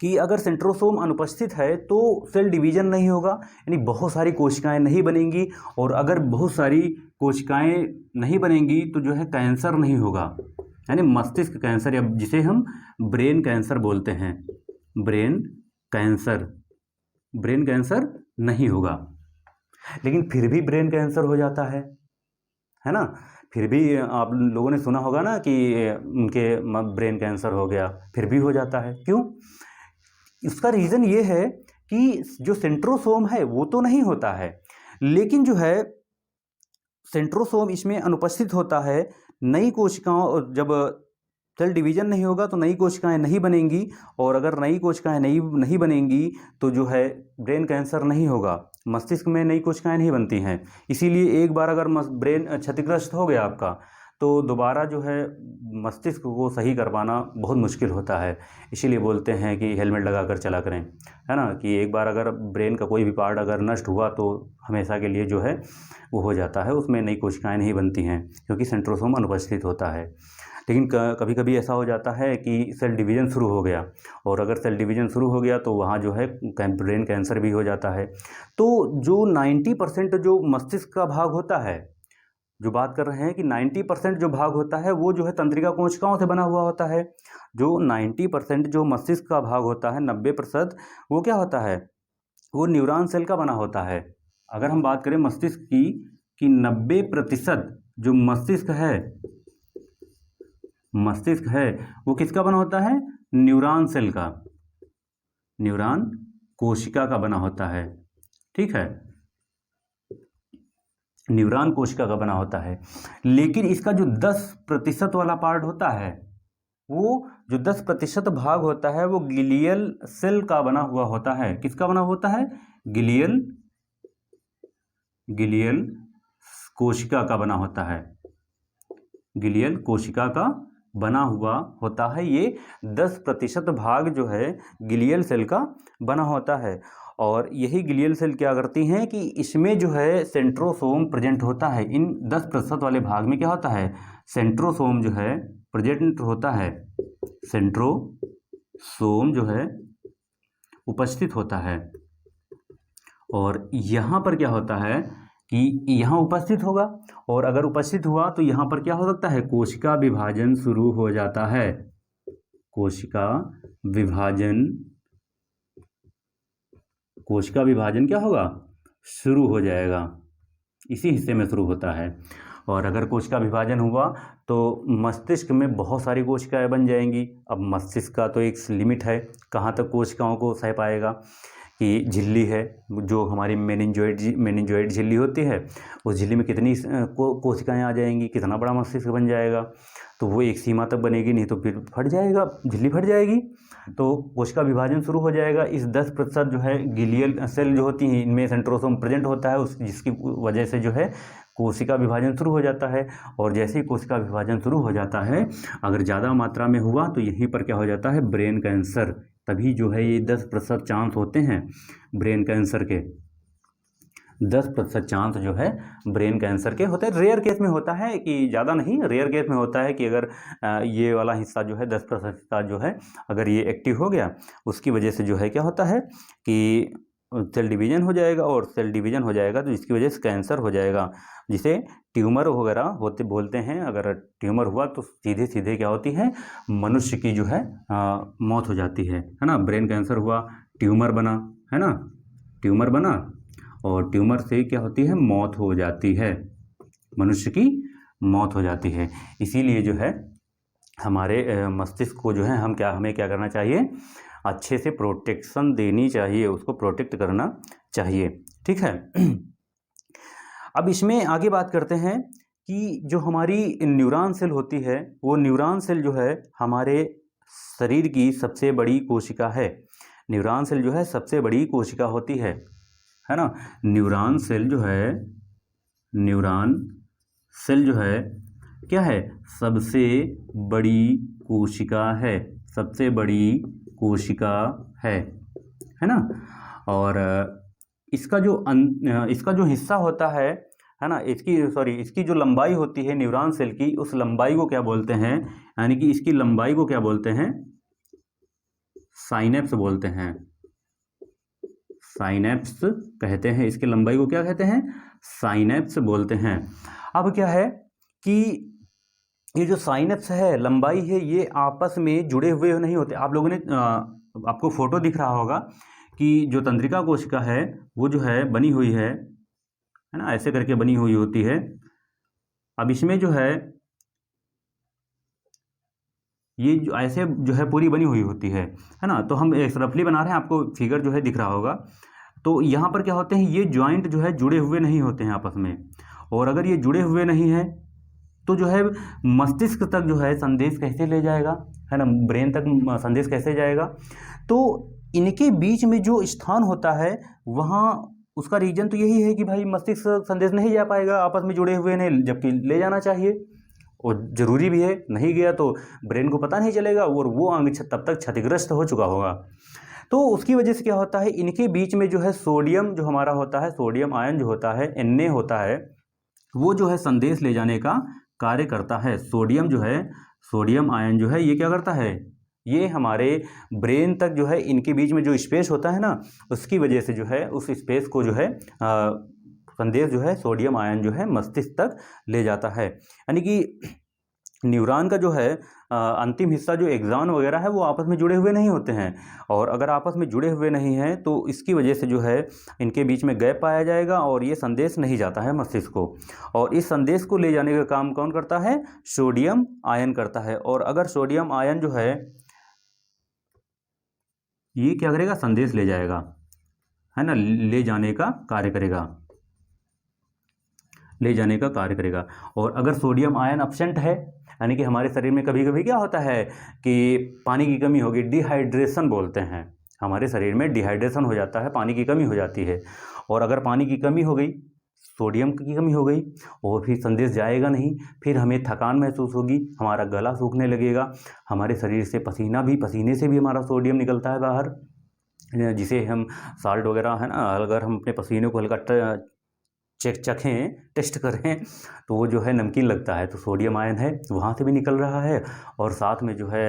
कि अगर सेंट्रोसोम अनुपस्थित है तो सेल डिवीज़न नहीं होगा, यानी बहुत सारी कोशिकाएं नहीं बनेंगी, और अगर बहुत सारी कोशिकाएं नहीं बनेंगी तो जो है कैंसर नहीं होगा, यानी मस्तिष्क कैंसर, या जिसे हम ब्रेन कैंसर बोलते हैं। ब्रेन कैंसर, ब्रेन कैंसर नहीं होगा। लेकिन फिर भी ब्रेन कैंसर हो जाता है ना। फिर भी आप लोगों ने सुना होगा ना कि उनके ब्रेन कैंसर हो गया, फिर भी हो जाता है। क्यों? इसका रीज़न ये है कि जो सेंट्रोसोम है वो तो नहीं होता है, लेकिन जो है सेंट्रोसोम इसमें अनुपस्थित होता है। नई कोशिकाओं, जब सेल डिवीज़न नहीं होगा तो नई कोशिकाएं नहीं बनेंगी, और अगर नई कोशिकाएं नहीं बनेंगी तो जो है ब्रेन कैंसर नहीं होगा। मस्तिष्क में नई कोशिकाएं नहीं बनती हैं, इसीलिए एक बार अगर ब्रेन क्षतिग्रस्त हो गया आपका तो दोबारा जो है मस्तिष्क को सही कर पाना बहुत मुश्किल होता है। इसीलिए बोलते हैं कि हेलमेट लगा कर चला करें, है ना, कि एक बार अगर ब्रेन का कोई भी पार्ट अगर नष्ट हुआ तो हमेशा के लिए जो है वो हो जाता है, उसमें नई कोशिकाएं नहीं बनती हैं क्योंकि सेंट्रोसोम अनुपस्थित होता है। लेकिन कभी कभी ऐसा हो जाता है कि सेल डिवीज़न शुरू हो गया, और अगर सेल डिवीज़न शुरू हो गया तो वहाँ जो है ब्रेन कैंसर भी हो जाता है। तो जो 90% जो मस्तिष्क का भाग होता है, जो बात कर रहे हैं कि 90% जो भाग होता है वो जो है तंत्रिका कोशिकाओं से बना हुआ होता है। जो 90% जो मस्तिष्क का भाग होता है, 90% वो क्या होता है? वो न्यूरॉन सेल का बना होता है। अगर हम बात करें मस्तिष्क की कि 90% जो मस्तिष्क है वो किसका बना होता है? न्यूरॉन सेल का, न्यूरॉन कोशिका का बना होता है। ठीक है, न्यूरॉन कोशिका का बना होता है। लेकिन इसका जो 10% वाला पार्ट होता है, वो जो 10% भाग होता है वो ग्लियल सेल का बना हुआ होता है। किसका बना होता है? ग्लियल कोशिका का बना होता है, ग्लियल कोशिका का बना हुआ होता है। ये 10% भाग जो है ग्लियल सेल का बना होता है। और यही ग्लियल सेल क्या करती हैं कि इसमें जो है सेंट्रोसोम प्रेजेंट होता है। इन 10% वाले भाग में क्या होता है? सेंट्रोसोम जो है प्रेजेंट होता है, सेंट्रोसोम जो है उपस्थित होता है। और यहाँ पर क्या होता है कि यहाँ उपस्थित होगा, और अगर उपस्थित हुआ तो यहाँ पर क्या हो सकता है? कोशिका विभाजन शुरू हो जाता है। कोशिका विभाजन क्या होगा? शुरू हो जाएगा, इसी हिस्से में शुरू होता है। और अगर कोशिका विभाजन हुआ तो मस्तिष्क में बहुत सारी कोशिकाएं बन जाएंगी। अब मस्तिष्क का तो एक लिमिट है कहाँ तक कोशिकाओं को सह पाएगा, कि झिल्ली है, जो हमारी मेनिंजोइड झिल्ली होती है, उस झिल्ली में कितनी कोशिकाएं आ जाएंगी, कितना बड़ा मस्तिष्क बन जाएगा। तो वो एक सीमा तक बनेगी, नहीं तो फिर फट जाएगा, झिल्ली फट जाएगी, तो कोशिका विभाजन शुरू हो जाएगा। इस 10% जो है गिलियल सेल जो होती हैं, इनमें सेंट्रोसोम प्रेजेंट होता है, जिसकी वजह से जो है कोशिका विभाजन शुरू हो जाता है। और जैसे ही कोशिका विभाजन शुरू हो जाता है, अगर ज़्यादा मात्रा में हुआ तो यहीं पर क्या हो जाता है, ब्रेन कैंसर। तभी जो है ये 10% चांस होते हैं ब्रेन कैंसर के, 10% चांस जो है ब्रेन कैंसर के होते हैं। रेयर केस में होता है, कि ज़्यादा नहीं, रेयर केस में होता है कि अगर ये वाला हिस्सा जो है 10% हिस्सा जो है अगर ये एक्टिव हो गया, उसकी वजह से जो है क्या होता है कि सेल डिवीजन हो जाएगा, और सेल डिवीजन हो जाएगा तो इसकी वजह से कैंसर हो जाएगा, जिसे ट्यूमर वगैरह होते बोलते हैं। अगर ट्यूमर हुआ तो सीधे सीधे क्या होती है, मनुष्य की जो है मौत हो जाती है ना। ब्रेन कैंसर हुआ, ट्यूमर बना, है ना, ट्यूमर बना, और ट्यूमर से क्या होती है, मौत हो जाती है, मनुष्य की मौत हो जाती है। इसीलिए जो है हमारे मस्तिष्क को जो है हमें क्या करना चाहिए, अच्छे से प्रोटेक्शन देनी चाहिए, उसको प्रोटेक्ट करना चाहिए, ठीक है। अब इसमें आगे बात करते हैं कि जो हमारी न्यूरॉन सेल होती है, वो न्यूरॉन सेल जो है हमारे शरीर की सबसे बड़ी कोशिका है। न्यूरॉन सेल जो है सबसे बड़ी कोशिका होती है ना। न्यूरॉन सेल जो है, न्यूरॉन सेल जो है क्या है, सबसे बड़ी कोशिका है, सबसे बड़ी कोशिका है ना। और इसका जो हिस्सा होता है ना, इसकी जो लंबाई होती है न्यूरॉन सेल की, उस लंबाई को क्या बोलते हैं, यानी कि इसकी लंबाई को क्या बोलते हैं, साइनेप्स बोलते हैं, साइनेप्स कहते हैं। इसकी लंबाई को क्या कहते हैं, साइनेप्स बोलते हैं। अब क्या है कि ये जो साइनेप्स है, लंबाई है, ये आपस में जुड़े हुए नहीं होते। आप लोगों ने आपको फोटो दिख रहा होगा कि जो तंत्रिका कोशिका है वो जो है बनी हुई है ना, ऐसे करके बनी हुई होती है। अब इसमें जो है ये जो ऐसे जो है पूरी बनी हुई होती है ना। तो हम एक रफली बना रहे हैं, आपको फिगर जो है दिख रहा होगा। तो यहाँ पर क्या होते हैं, ये जॉइंट जो है जुड़े हुए नहीं होते हैं आपस में, और अगर ये जुड़े हुए नहीं है तो जो है मस्तिष्क तक जो है संदेश कैसे ले जाएगा, है ना, ब्रेन तक संदेश कैसे जाएगा। तो इनके बीच में जो स्थान होता है वहाँ उसका रीजन तो यही है कि भाई मस्तिष्क संदेश नहीं जा पाएगा, आपस में जुड़े हुए नहीं, जबकि ले जाना चाहिए और ज़रूरी भी है। नहीं गया तो ब्रेन को पता नहीं चलेगा और वो अंग तब तक क्षतिग्रस्त हो चुका होगा। तो उसकी वजह से क्या होता है, इनके बीच में जो है सोडियम जो हमारा होता है, सोडियम आयन जो होता है, Na होता है, वो जो है संदेश ले जाने का कार्य करता है। सोडियम जो है, सोडियम आयन जो है ये क्या करता है, ये हमारे ब्रेन तक जो है, इनके बीच में जो स्पेस होता है ना, उसकी वजह से जो है उस स्पेस को जो है संदेश जो है सोडियम आयन जो है मस्तिष्क तक ले जाता है। यानी कि न्यूरॉन का जो है अंतिम हिस्सा जो एक्सॉन वगैरह है वो आपस में जुड़े हुए नहीं होते हैं, और अगर आपस में जुड़े हुए नहीं हैं तो इसकी वजह से जो है इनके बीच में गैप पाया जाएगा और ये संदेश नहीं जाता है मस्तिष्क को। और इस संदेश को ले जाने का काम कौन करता है, सोडियम आयन करता है। और अगर सोडियम आयन जो है ये क्या करेगा, संदेश ले जाएगा, है ना, ले जाने का कार्य करेगा, ले जाने का कार्य करेगा। और अगर सोडियम आयन एब्सेंट है, यानी कि हमारे शरीर में कभी कभी क्या होता है कि पानी की कमी होगी, डिहाइड्रेशन बोलते हैं, हमारे शरीर में डिहाइड्रेशन हो जाता है, पानी की कमी हो जाती है। और अगर पानी की कमी हो गई, सोडियम की कमी हो गई, और फिर संदेश जाएगा नहीं, फिर हमें थकान महसूस होगी, हमारा गला सूखने लगेगा, हमारे शरीर से पसीने से भी हमारा सोडियम निकलता है बाहर, जिसे हम साल्ट वगैरह, है ना, अगर हम अपने पसीने को हल्का चखें, टेस्ट करें तो वो जो है नमकीन लगता है। तो सोडियम आयन है वहाँ से भी निकल रहा है, और साथ में जो है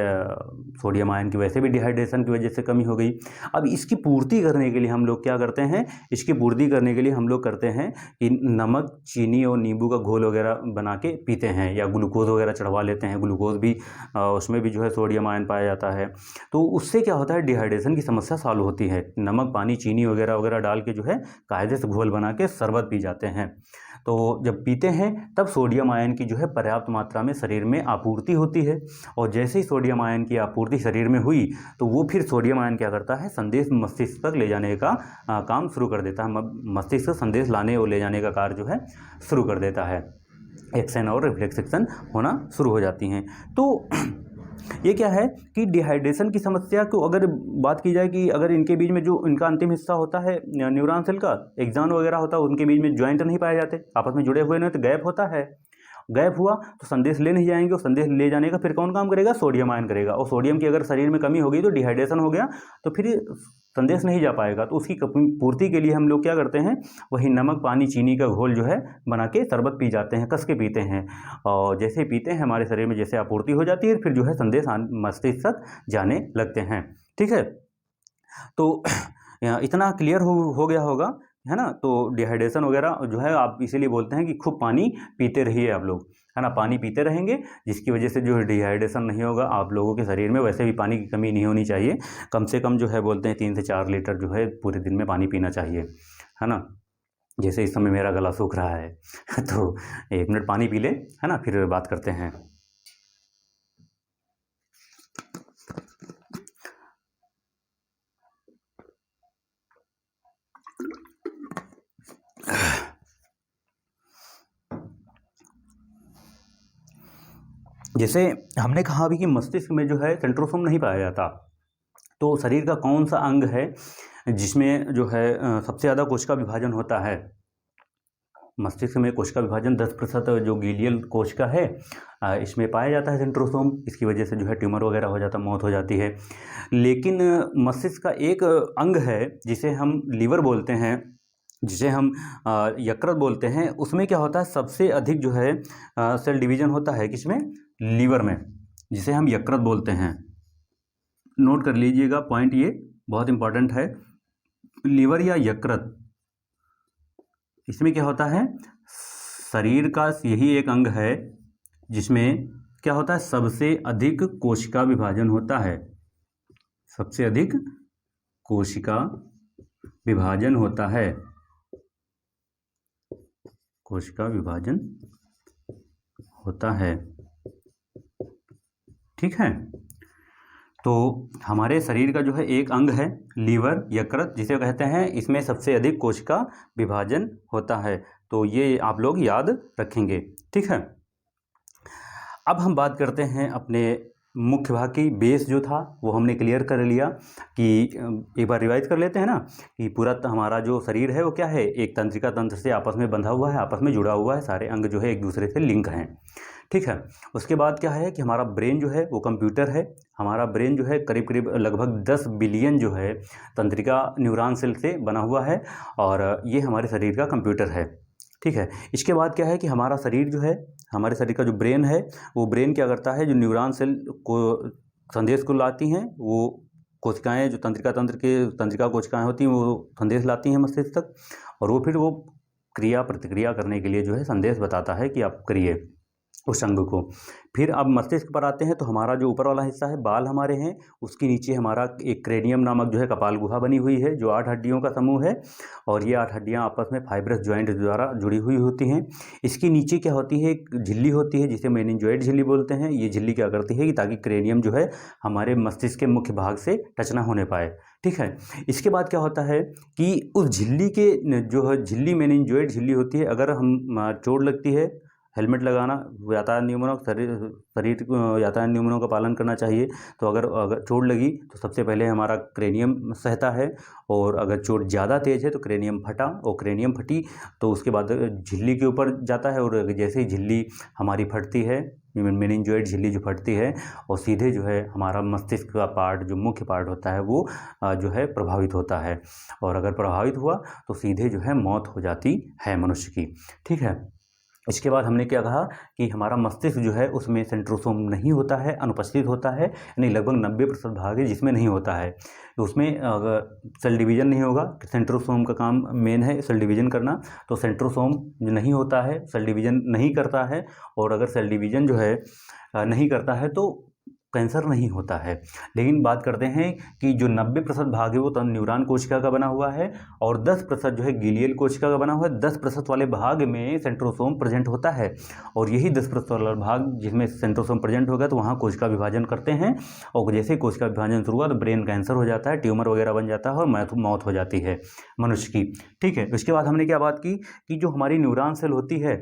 सोडियम आयन की वैसे भी डिहाइड्रेशन की वजह से कमी हो गई। अब इसकी पूर्ति करने के लिए हम लोग क्या करते हैं, इसकी पूर्ति करने के लिए हम लोग करते हैं कि नमक, चीनी और नींबू का घोल वगैरह बना के पीते हैं, या ग्लूकोज वगैरह चढ़वा लेते हैं। ग्लूकोज भी उसमें भी जो है सोडियम आयन पाया जाता है। तो उससे क्या होता है, डिहाइड्रेशन की समस्या सॉल्व होती है। नमक, पानी, चीनी वगैरह वगैरह डाल के जो है कायदे से घोल बना के शरबत पी जाते करते हैं। तो जब पीते हैं तब सोडियम आयन की जो है पर्याप्त मात्रा में शरीर में आपूर्ति होती है, और जैसे ही सोडियम आयन की आपूर्ति शरीर में हुई तो वो फिर सोडियम आयन क्या करता है, संदेश मस्तिष्क तक ले जाने का काम शुरू कर देता है। मस्तिष्क संदेश लाने और ले जाने का कार्य जो है शुरू कर देता है। एक्शन और रिफ्लेक्स एक्शन होना शुरू हो जाती हैं। तो ये क्या है कि डिहाइड्रेशन की समस्या को अगर बात की जाए कि अगर इनके बीच में जो इनका अंतिम हिस्सा होता है न्यूरॉन सेल का, एक्सॉन वगैरह होता है, उनके बीच में ज्वाइंट नहीं पाए जाते, आपस में जुड़े हुए नहीं, तो गैप होता है। गैप हुआ तो संदेश ले नहीं जाएंगे, और संदेश ले जाने का फिर कौन काम करेगा, सोडियम आयन करेगा। और सोडियम की अगर शरीर में कमी हो गई तो डिहाइड्रेशन हो गया, तो फिर संदेश नहीं जा पाएगा। तो उसकी पूर्ति के लिए हम लोग क्या करते हैं, वही नमक पानी चीनी का घोल जो है बना के शरबत पी जाते हैं, कस के पीते हैं। और जैसे पीते हैं हमारे शरीर में जैसे आपूर्ति हो जाती है, फिर जो है संदेश मस्तिष्क तक जाने लगते हैं। ठीक है, तो इतना क्लियर हो गया होगा, है ना। तो डिहाइड्रेशन वगैरह जो है आप इसीलिए बोलते हैं कि खूब पानी पीते रहिए आप लोग, है ना। पानी पीते रहेंगे जिसकी वजह से जो डिहाइड्रेशन नहीं होगा आप लोगों के शरीर में। वैसे भी पानी की कमी नहीं होनी चाहिए, कम से कम जो है बोलते हैं 3 से 4 लीटर जो है पूरे दिन में पानी पीना चाहिए, है ना। जैसे इस समय मेरा गला सूख रहा है तो 1 मिनट पानी पी ले, है ना, फिर बात करते हैं। जैसे हमने कहा अभी कि मस्तिष्क में जो है सेंट्रोसोम नहीं पाया जाता, तो शरीर का कौन सा अंग है जिसमें जो है सबसे ज़्यादा कोशिका विभाजन होता है। मस्तिष्क में कोशिका विभाजन 10% जो गीलियल कोशिका है इसमें पाया जाता है सेंट्रोसोम। इसकी वजह से जो है ट्यूमर वगैरह हो जाता, मौत हो जाती है। लेकिन मस्तिष्क का एक अंग है जिसे हम लीवर बोलते हैं, जिसे हम यकृत बोलते हैं, उसमें क्या होता है सबसे अधिक जो है सेल डिवीजन होता है, किसमें, लीवर में, जिसे हम यकृत बोलते हैं। नोट कर लीजिएगा पॉइंट, ये बहुत इंपॉर्टेंट है। लीवर या यकृत, इसमें क्या होता है, शरीर का यही एक अंग है जिसमें क्या होता है सबसे अधिक कोशिका विभाजन होता है, सबसे अधिक कोशिका विभाजन होता है, कोशिका विभाजन होता है। ठीक है, तो हमारे शरीर का जो है एक अंग है लीवर यकृत जिसे कहते हैं, इसमें सबसे अधिक कोशिका विभाजन होता है। तो ये आप लोग याद रखेंगे। ठीक है, अब हम बात करते हैं अपने मुख्य भाग की। बेस जो था वो हमने क्लियर कर लिया कि एक बार रिवाइज कर लेते हैं ना कि पूरा हमारा जो शरीर है वो क्या है, एक तंत्रिका तंत्र से आपस में बंधा हुआ है, आपस में जुड़ा हुआ है, सारे अंग जो है एक दूसरे से लिंक हैं। ठीक है, उसके बाद क्या है कि हमारा ब्रेन जो है वो कंप्यूटर है। हमारा ब्रेन जो है करीब करीब लगभग 10 बिलियन जो है तंत्रिका न्यूरॉन सेल से बना हुआ है, और ये हमारे शरीर का कंप्यूटर है। ठीक है, इसके बाद क्या है कि हमारा शरीर जो है, हमारे शरीर का जो ब्रेन है वो ब्रेन क्या करता है, जो न्यूरॉन सेल को संदेश को लाती हैं, वो कोशिकाएं जो तंत्रिका कोशिकाएं होती हैं वो संदेश लाती हैं मस्तिष्क तक, और वो फिर वो क्रिया प्रतिक्रिया करने के लिए जो है संदेश बताता है कि आप करिए उस अंग को। फिर अब मस्तिष्क पर आते हैं, तो हमारा जो ऊपर वाला हिस्सा है, बाल हमारे हैं, उसके नीचे हमारा एक क्रेनियम नामक जो है कपाल गुहा बनी हुई है, जो 8 हड्डियों का समूह है, और ये 8 हड्डियां आपस में फाइब्रस जॉइंट द्वारा जुड़ी हुई होती हैं। इसके नीचे क्या होती है, एक झिल्ली होती है जिसे मेनिंजोइड झिल्ली बोलते हैं। ये झिल्ली क्या करती है कि ताकि क्रेनियम जो है हमारे मस्तिष्क के मुख्य भाग से टच ना होने पाए। ठीक है, इसके बाद क्या होता है कि उस झिल्ली के जो है झिल्ली मेनिंजोइड झिल्ली होती है, अगर हम चोट लगती है, हेलमेट लगाना, यातायात नियमों शरीर यातायात नियमों का पालन करना चाहिए। तो अगर चोट लगी तो सबसे पहले हमारा क्रेनियम सहता है, और अगर चोट ज़्यादा तेज़ है तो क्रेनियम फटा, और क्रेनियम फटी तो उसके बाद झिल्ली के ऊपर जाता है, और जैसे ही झिल्ली हमारी फटती है, मेनिंजोइड झिल्ली जो फटती है, और सीधे जो है हमारा मस्तिष्क का पार्ट जो मुख्य पार्ट होता है वो जो है प्रभावित होता है, और अगर प्रभावित हुआ तो सीधे जो है मौत हो जाती है मनुष्य की। ठीक है, इसके बाद हमने क्या कहा कि हमारा मस्तिष्क जो है उसमें सेंट्रोसोम नहीं होता है, अनुपस्थित होता है, यानी लगभग 90% भाग है जिसमें नहीं होता है। तो उसमें अगर सेल डिवीज़न नहीं होगा, सेंट्रोसोम का काम मेन है सेल डिवीज़न करना, तो सेंट्रोसोम नहीं होता है, सेल डिवीज़न नहीं करता है, और अगर सेल डिवीज़न जो है नहीं करता है तो कैंसर नहीं होता है। लेकिन बात करते हैं कि जो 90% भाग है वो तो न्यूरॉन कोशिका का बना हुआ है और 10% जो है ग्लियल कोशिका का बना हुआ है। 10% वाले भाग में सेंट्रोसोम प्रेजेंट होता है और यही 10% वाला भाग जिसमें सेंट्रोसोम प्रेजेंट होगा तो वहाँ कोशिका विभाजन करते हैं और जैसे ही कोशिका विभाजन शुरू हुआ तो ब्रेन कैंसर हो जाता है, ट्यूमर वगैरह बन जाता है और मौत हो जाती है मनुष्य की। ठीक है, उसके बाद हमने क्या बात की कि जो हमारी न्यूरॉन सेल होती है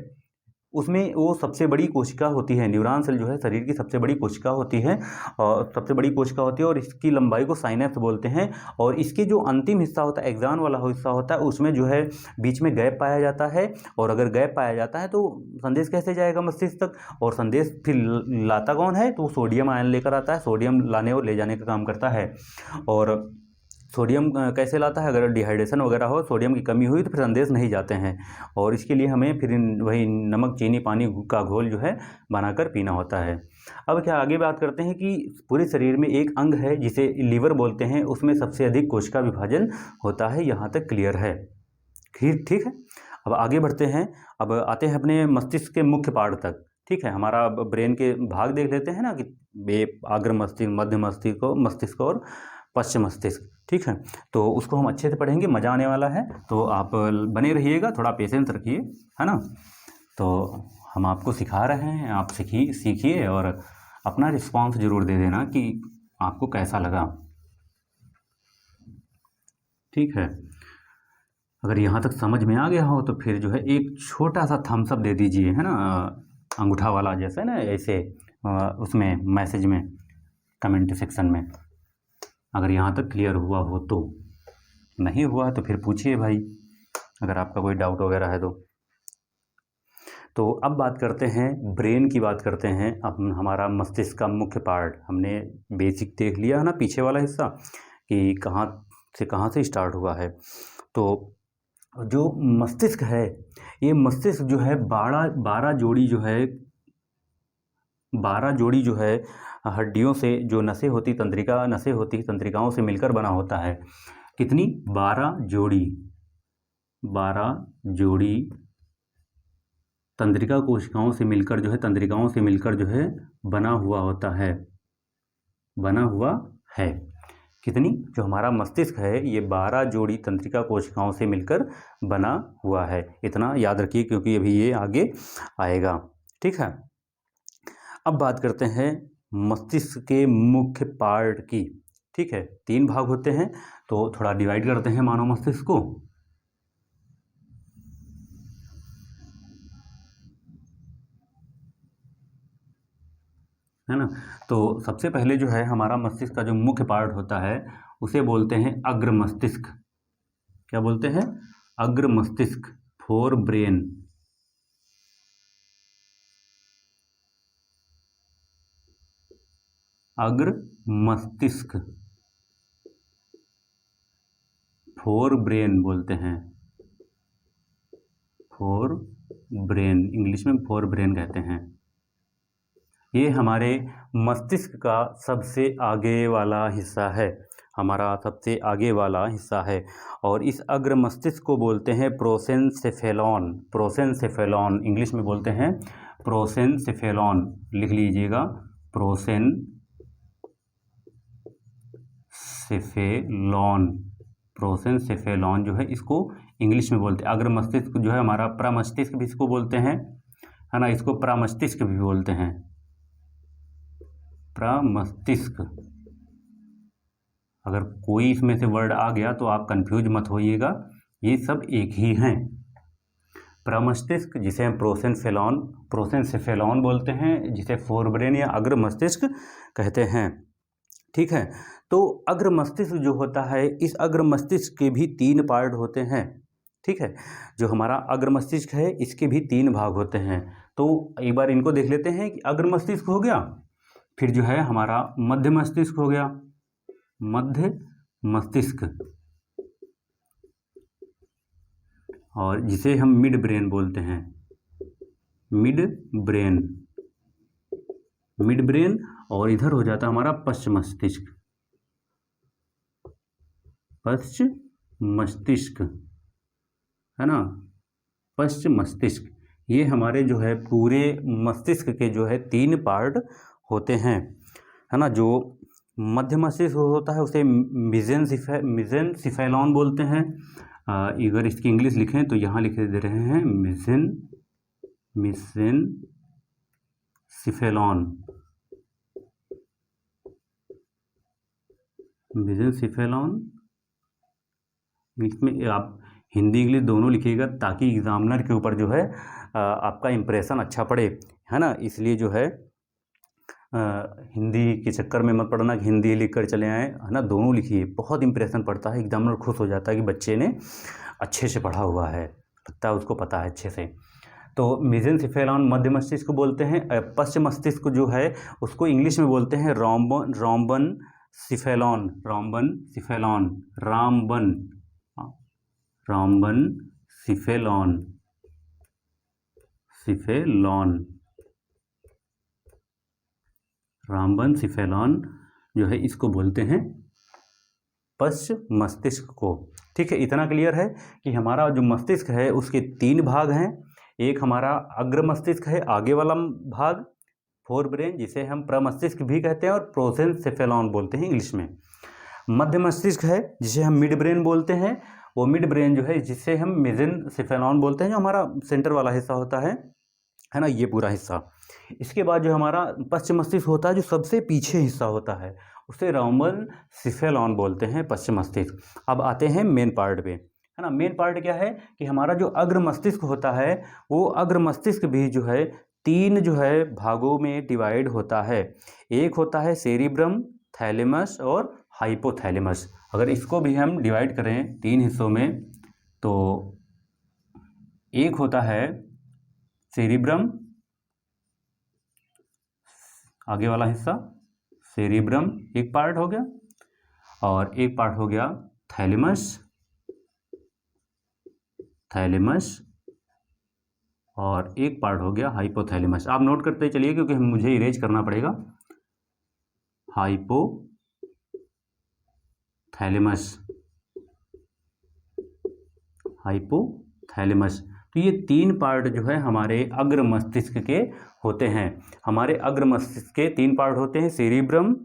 उसमें वो सबसे बड़ी कोशिका होती है। न्यूरॉन सेल जो है शरीर की सबसे बड़ी कोशिका होती है और सबसे बड़ी कोशिका होती है और इसकी लंबाई को साइनेप्स बोलते हैं। और इसके जो अंतिम हिस्सा होता है, एक्सॉन वाला हिस्सा होता है, उसमें जो है बीच में गैप पाया जाता है और अगर गैप पाया जाता है तो संदेश कैसे जाएगा मस्तिष्क तक, और संदेश फिर लाता कौन है, तो सोडियम आयन लेकर आता है, सोडियम लाने और ले जाने का काम करता है। और सोडियम कैसे लाता है, अगर डिहाइड्रेशन वगैरह हो, सोडियम की कमी हुई तो फिर संदेश नहीं जाते हैं और इसके लिए हमें फिर वही नमक चीनी पानी का घोल जो है बनाकर पीना होता है। अब क्या आगे बात करते हैं कि पूरे शरीर में एक अंग है जिसे लीवर बोलते हैं, उसमें सबसे अधिक कोशिका विभाजन होता है। यहाँ तक क्लियर है? ठीक है। अब आगे बढ़ते हैं, अब आते हैं अपने मस्तिष्क के मुख्य पार्ट तक। ठीक है, हमारा ब्रेन के भाग देख लेते हैं ना कि अग्र मस्तिष्क, मध्य मस्तिष्क और पश्चिम मस्तिष्क। ठीक है, तो उसको हम अच्छे से पढ़ेंगे, मज़ा आने वाला है, तो आप बने रहिएगा, थोड़ा पेशेंस रखिए, है ना। तो हम आपको सिखा रहे हैं, आप सीखिए और अपना रिस्पांस ज़रूर दे देना कि आपको कैसा लगा। ठीक है, अगर यहाँ तक समझ में आ गया हो तो फिर जो है एक छोटा सा थम्स अप दे दीजिए, है ना, अंगूठा वाला जैसे ना, ऐसे उसमें मैसेज में कमेंट सेक्शन में। अगर यहाँ तक क्लियर हुआ हो तो, नहीं हुआ तो फिर पूछिए भाई, अगर आपका कोई डाउट वगैरह है तो अब बात करते हैं ब्रेन की, बात करते हैं। अब हमारा मस्तिष्क का मुख्य पार्ट हमने बेसिक देख लिया है ना, पीछे वाला हिस्सा कि कहाँ से स्टार्ट हुआ है। तो जो मस्तिष्क है, ये मस्तिष्क जो है 12 जोड़ी जो है हड्डियों से, जो नसें होती तंत्रिकाओं से मिलकर बना होता है। कितनी? 12 जोड़ी तंत्रिका कोशिकाओं से मिलकर जो है बना हुआ है। कितनी? जो हमारा मस्तिष्क है ये 12 जोड़ी तंत्रिका कोशिकाओं से मिलकर बना हुआ है। इतना याद रखिए क्योंकि अभी ये आगे आएगा। ठीक है, अब बात करते हैं मस्तिष्क के मुख्य पार्ट की। ठीक है, 3 भाग होते हैं, तो थोड़ा डिवाइड करते हैं मानव मस्तिष्क को। है ना, तो सबसे पहले जो है हमारा मस्तिष्क का जो मुख्य पार्ट होता है उसे बोलते हैं अग्र मस्तिष्क। क्या बोलते हैं? अग्र मस्तिष्क, फोर ब्रेन। अग्र मस्तिष्क, फोर ब्रेन बोलते हैं, फोर ब्रेन, इंग्लिश में फोर ब्रेन कहते हैं। ये हमारे मस्तिष्क का सबसे आगे वाला हिस्सा है, हमारा सबसे आगे वाला हिस्सा है। और इस अग्र मस्तिष्क को बोलते हैं प्रोसेनसेफेलॉन। प्रोसेनसेफेलॉन इंग्लिश में बोलते हैं प्रोसेनसेफेलॉन, लिख लीजिएगा, प्रोसेनसेफेलॉन जो है इसको इंग्लिश में बोलते हैं। अग्र मस्तिष्क जो है हमारा प्रमस्तिष्क भी इसको बोलते हैं, है ना, इसको प्रमस्तिष्क भी बोलते हैं, प्रमस्तिष्क। अगर कोई इसमें से वर्ड आ गया तो आप कंफ्यूज मत होइएगा, ये सब एक ही हैं। प्रमस्तिष्क जिसे हम प्रोसेनसेफेलॉन बोलते हैं, जिसे फोरब्रेन या अग्र मस्तिष्क कहते हैं। ठीक है, तो अग्र मस्तिष्क जो होता है, इस अग्र मस्तिष्क के भी 3 पार्ट होते हैं। ठीक है, जो हमारा अग्र मस्तिष्क है इसके भी 3 भाग होते हैं। तो एक बार इनको देख लेते हैं कि अग्र मस्तिष्क हो गया, फिर जो है हमारा मध्य मस्तिष्क हो गया, मध्य मस्तिष्क, और जिसे हम मिड ब्रेन बोलते हैं, मिड ब्रेन। और इधर हो जाता हमारा पश्च मस्तिष्क, है ना, पश्च मस्तिष्क। ये हमारे जो है पूरे मस्तिष्क के जो है 3 पार्ट होते हैं। है ना, जो मध्य मस्तिष्क होता है उसे मिजेनसिफेलॉन बोलते हैं। अगर इसकी इंग्लिश लिखें तो यहाँ लिख दे रहे हैं मिजेनसिफेलॉन। इसमें आप हिंदी इंग्लिश दोनों लिखिएगा ताकि एग्जामिनर के ऊपर जो है आपका इम्प्रेशन अच्छा पड़े, है ना। इसलिए जो है हिंदी के चक्कर में मत पड़ना कि हिंदी लिख कर चले आए, है ना। दोनों लिखिए, बहुत इंप्रेशन पड़ता है, एग्जामिनर खुश हो जाता है कि बच्चे ने अच्छे से पढ़ा हुआ है, लगता है उसको पता है अच्छे से। तो मेसेनसिफेलॉन मध्य मस्तिष्क को बोलते हैं। पश्च मस्तिष्क जो है उसको इंग्लिश में बोलते हैं रामबन सिफेलॉन जो है इसको बोलते हैं पश्च मस्तिष्क को। ठीक है, इतना क्लियर है कि हमारा जो मस्तिष्क है उसके 3 भाग हैं। एक हमारा अग्र मस्तिष्क है, आगे वाला भाग, फोर ब्रेन, जिसे हम प्रमस्तिष्क भी कहते हैं और प्रोसेंसेफेलॉन बोलते हैं इंग्लिश में। मध्य मस्तिष्क है जिसे हम मिड ब्रेन बोलते हैं, वो मिड ब्रेन जो है जिसे हम मेसेनसिफेलॉन बोलते हैं, जो हमारा सेंटर वाला हिस्सा होता है ना, ये पूरा हिस्सा। इसके बाद जो हमारा पश्चिम मस्तिष्क होता है जो सबसे पीछे हिस्सा होता है उसे रामबन सिफेलॉन बोलते हैं, पश्चिम मस्तिष्क। अब आते हैं मेन पार्ट पे, है ना। मेन पार्ट क्या है कि हमारा जो अग्र मस्तिष्क होता है वो अग्र मस्तिष्क भी जो है 3 जो है भागों में डिवाइड होता है। एक होता है सेरिब्रम, थैलेमस और हाइपोथैलेमस। अगर इसको भी हम डिवाइड करें 3 हिस्सों में तो एक होता है सेरिब्रम, आगे वाला हिस्सा सेरिब्रम एक पार्ट हो गया, और एक पार्ट हो गया थैलेमस, और एक पार्ट हो गया हाइपोथैलेमस। आप नोट करते चलिए क्योंकि मुझे इरेज करना पड़ेगा। हाइपोथैलेमस। तो ये 3 पार्ट जो है हमारे अग्र मस्तिष्क के होते हैं। हमारे अग्र मस्तिष्क के 3 पार्ट होते हैं, सेरिब्रम,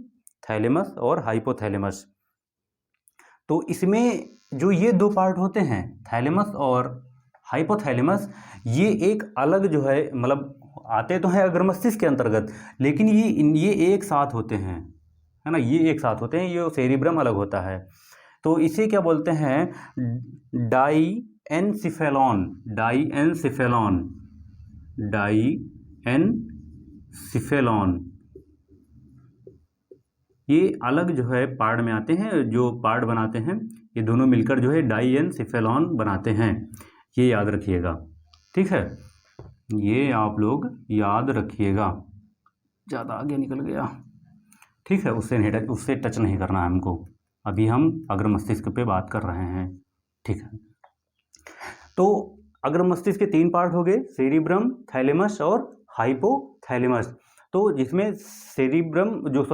थैलेमस और हाइपोथैलेमस। तो इसमें जो ये 2 पार्ट होते हैं, थैलेमस और हाइपोथैलेमस, ये एक अलग जो है, मतलब आते तो हैं अग्र मस्तिष्क के अंतर्गत, लेकिन ये एक साथ होते हैं, है ना। ये एक साथ होते हैं, ये सेरिब्रम अलग होता है। तो इसे क्या बोलते हैं, डाईएनसिफेलॉन। ये अलग जो है पार्ट में आते हैं, जो पार्ट बनाते हैं ये दोनों मिलकर जो है डाईएनसिफेलॉन बनाते हैं। ये याद रखिएगा, ठीक है, ये आप लोग याद रखिएगा। ज़्यादा आगे निकल गया, ठीक है, उससे टच नहीं करना है हमको, अभी हम अग्र मस्तिष्क पे बात कर रहे हैं, ठीक है। तो अग्र मस्तिष्क के 3 पार्ट हो गए, सेरिब्रम, थैलेमस और हाइपोथैलेमस। तो जिसमें जो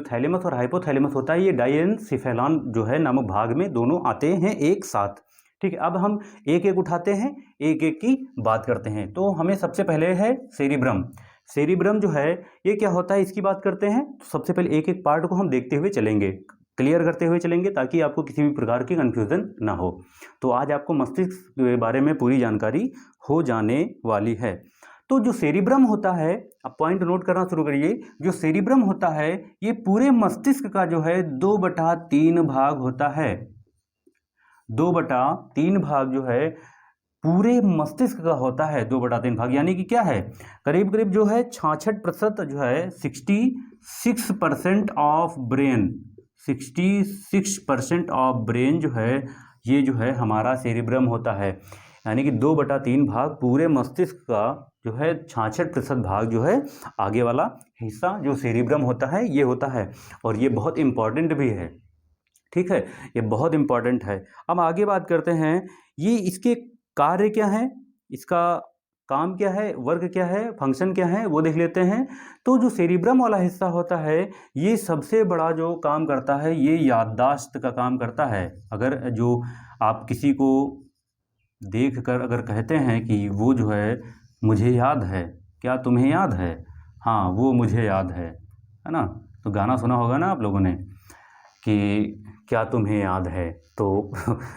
थैलेमस और हाइपोथैलेमस होता है, ये डाईएनसिफेलॉन जो है नामक भाग में दोनों आते हैं एक साथ, ठीक है। अब हम एक एक उठाते हैं, एक एक की बात करते हैं। तो हमें सबसे पहले है सेरिब्रम जो है ये क्या होता है, इसकी बात करते हैं। तो सबसे पहले एक एक पार्ट को हम देखते हुए चलेंगे, क्लियर करते हुए चलेंगे, ताकि आपको किसी भी प्रकार की कन्फ्यूज़न ना हो। तो आज आपको मस्तिष्क के बारे में पूरी जानकारी हो जाने वाली है। तो जो सेरिब्रम होता है, अब पॉइंट नोट करना शुरू करिए। जो सेरिब्रम होता है ये पूरे मस्तिष्क का जो है 2/3 भाग होता है। 2/3 भाग जो है पूरे मस्तिष्क का होता है, 2/3 भाग, यानी कि क्या है, करीब करीब जो है 66% जो है 66% ऑफ ब्रेन, 66% ऑफ ब्रेन जो है ये जो है हमारा सेरिब्रम होता है। यानी कि 2/3 भाग पूरे मस्तिष्क का जो है 66% भाग जो है आगे वाला हिस्सा जो सेरिब्रम होता है ये होता है, और ये बहुत इम्पॉर्टेंट भी है, ठीक है, ये बहुत इम्पॉर्टेंट है। अब आगे बात करते हैं, ये इसके कार्य क्या है, इसका काम क्या है, वर्क क्या है, फंक्शन क्या है, वो देख लेते हैं। तो जो सेरिब्रम वाला हिस्सा होता है ये सबसे बड़ा जो काम करता है ये याददाश्त का काम करता है। अगर जो आप किसी को देख कर अगर कहते हैं कि वो जो है मुझे याद है, क्या तुम्हें याद है, हाँ वो मुझे याद है ना, तो गाना सुना होगा ना आप लोगों ने कि क्या तुम्हें याद है, तो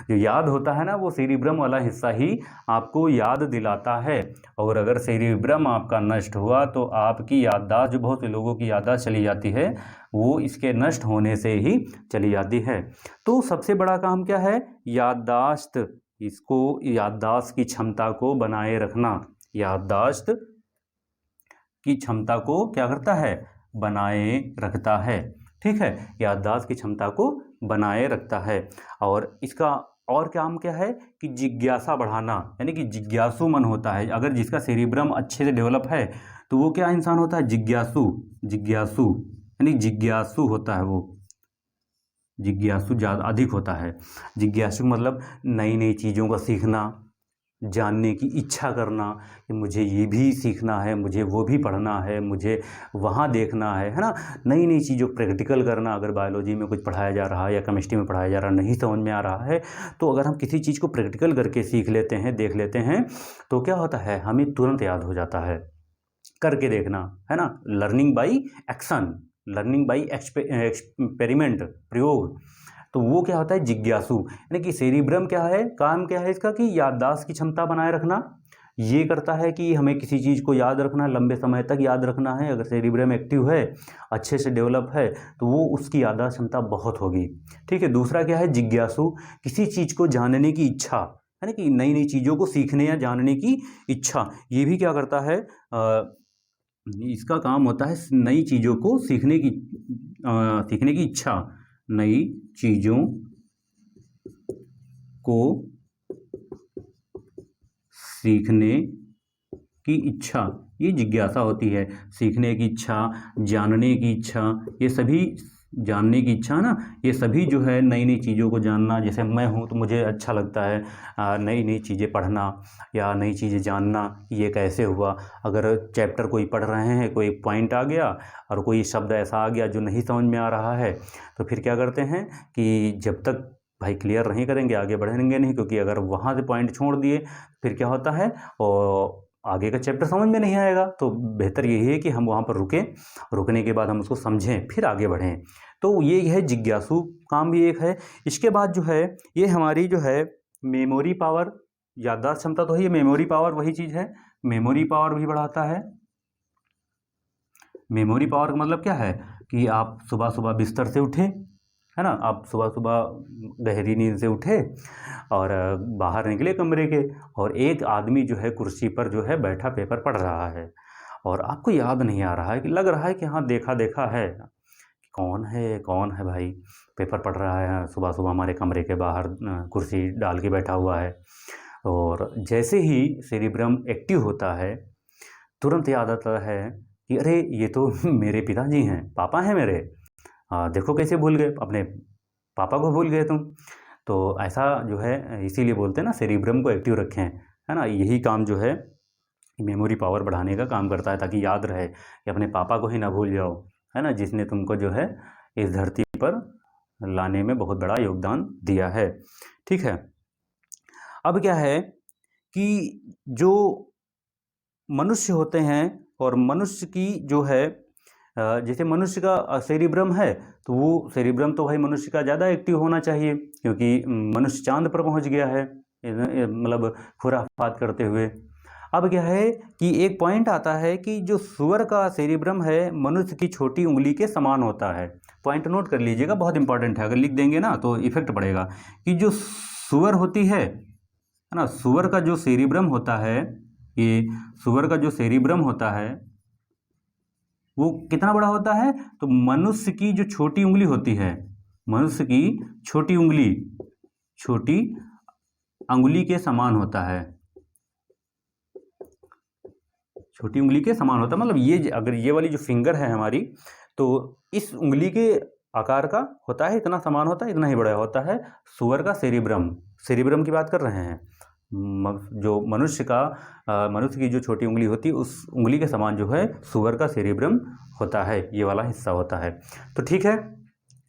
जो याद होता है ना वो सेरिब्रम वाला हिस्सा ही आपको याद दिलाता है। और अगर सेरिब्रम आपका नष्ट हुआ तो आपकी याददाश्त, जो बहुत से लोगों की याददाश्त चली जाती है, वो इसके नष्ट होने से ही चली जाती है। तो सबसे बड़ा काम क्या है? याददाश्त, इसको याददाश्त की क्षमता को बनाए रखना। याददाश्त की क्षमता को क्या करता है? बनाए रखता है। ठीक है, याददाश्त की क्षमता को बनाए रखता है। और इसका और काम क्या है कि जिज्ञासा बढ़ाना, यानी कि जिज्ञासु मन होता है। अगर जिसका सेरिब्रम अच्छे से डेवलप है तो वो क्या इंसान होता है? जिज्ञासु। जिज्ञासु यानी जिज्ञासु होता है, वो जिज्ञासु ज़्यादा अधिक होता है। जिज्ञासु मतलब नई नई चीज़ों का सीखना, जानने की इच्छा करना कि मुझे ये भी सीखना है, मुझे वो भी पढ़ना है, मुझे वहाँ देखना है ना। नई नई चीज़ों प्रैक्टिकल करना। अगर बायोलॉजी में कुछ पढ़ाया जा रहा है या केमिस्ट्री में पढ़ाया जा रहा है, नहीं समझ में आ रहा है, तो अगर हम किसी चीज़ को प्रैक्टिकल करके सीख लेते हैं, देख लेते हैं, तो क्या होता है? हमें तुरंत याद हो जाता है। करके देखना है ना, learning by action, learning by experiment, प्रयोग। तो वो क्या होता है? जिज्ञासु। यानी कि सेरिब्रम क्या है, काम क्या है इसका? कि याददाश्त की क्षमता बनाए रखना। ये करता है कि हमें किसी चीज़ को याद रखना, लंबे समय तक याद रखना है। अगर सेरिब्रम एक्टिव है, अच्छे से डेवलप है, तो वो उसकी याददाश्त क्षमता बहुत होगी। ठीक है। दूसरा क्या है? जिज्ञासु, किसी चीज़ को जानने की इच्छा, यानी कि नई नई चीज़ों को सीखने या जानने की इच्छा। ये भी क्या करता है? इसका काम होता है नई चीज़ों को सीखने की इच्छा, नई चीज़ों को सीखने की इच्छा, ये जिज्ञासा होती है। सीखने की इच्छा, जानने की इच्छा, ये सभी, जानने की इच्छा ना, ये सभी जो है नई नई चीज़ों को जानना। जैसे मैं हूँ तो मुझे अच्छा लगता है नई नई चीज़ें पढ़ना या नई चीज़ें जानना कि ये कैसे हुआ। अगर चैप्टर कोई पढ़ रहे हैं, कोई पॉइंट आ गया और कोई शब्द ऐसा आ गया जो नहीं समझ में आ रहा है, तो फिर क्या करते हैं कि जब तक भाई क्लियर नहीं करेंगे आगे बढ़ेंगे नहीं, क्योंकि अगर वहाँ से पॉइंट छोड़ दिए फिर क्या होता है और आगे का चैप्टर समझ में नहीं आएगा। तो बेहतर यही है कि हम वहाँ पर रुकें, रुकने के बाद हम उसको समझें, फिर आगे बढ़ें। तो ये है जिज्ञासु काम भी एक है। इसके बाद जो है ये हमारी जो है मेमोरी पावर, याददाश्त क्षमता तो है, ये मेमोरी पावर वही चीज़ है, मेमोरी पावर भी बढ़ाता है। मेमोरी पावर का मतलब क्या है कि आप सुबह सुबह बिस्तर से उठे, है ना, आप सुबह सुबह गहरी नींद से उठे और बाहर निकले कमरे के, और एक आदमी जो है कुर्सी पर जो है बैठा पेपर पढ़ रहा है, और आपको याद नहीं आ रहा है, कि लग रहा है कि हाँ देखा देखा है, कौन है भाई पेपर पढ़ रहा है सुबह सुबह हमारे कमरे के बाहर कुर्सी डाल के बैठा हुआ है। और जैसे ही सेरिब्रम एक्टिव होता है, तुरंत याद आता है कि अरे ये तो मेरे पिताजी हैं, पापा हैं मेरे। देखो कैसे भूल गए, अपने पापा को भूल गए तुम। तो ऐसा जो है, इसीलिए बोलते हैं ना सेरिब्रम को एक्टिव रखें, है ना। यही काम जो है मेमोरी पावर बढ़ाने का काम करता है, ताकि याद रहे कि अपने पापा को ही ना भूल जाओ, है ना, जिसने तुमको जो है इस धरती पर लाने में बहुत बड़ा योगदान दिया है। ठीक है। अब क्या है कि जो मनुष्य होते हैं, और मनुष्य की जो है जैसे मनुष्य का सेरिब्रम है, तो वो सेरिब्रम तो भाई मनुष्य का ज़्यादा एक्टिव होना चाहिए, क्योंकि मनुष्य चांद पर पहुंच गया है, मतलब खुराफात करते हुए। अब क्या है कि एक पॉइंट आता है कि जो सूअर का सेरिब्रम है मनुष्य की छोटी उंगली के समान होता है। पॉइंट नोट कर लीजिएगा, बहुत इंपॉर्टेंट है, अगर लिख देंगे ना तो इफेक्ट पड़ेगा। कि जो सूअर होती है ना, सूअर का जो सेरिब्रम होता है, ये सूअर का जो सेरिब्रम होता है वो कितना बड़ा होता है? तो मनुष्य की जो छोटी उंगली होती है, मनुष्य की छोटी अंगुली के समान होता है, छोटी उंगली के समान होता है। मतलब ये अगर ये वाली जो फिंगर है हमारी, तो इस उंगली के आकार का होता है, इतना समान होता है, इतना ही बड़ा होता है सूअर का सेरिब्रम। सेरिब्रम की बात कर रहे हैं। जो मनुष्य की जो छोटी उंगली होती है, उस उंगली के समान जो है सूअर का सेरिब्रम होता है, ये वाला हिस्सा होता है। तो ठीक है,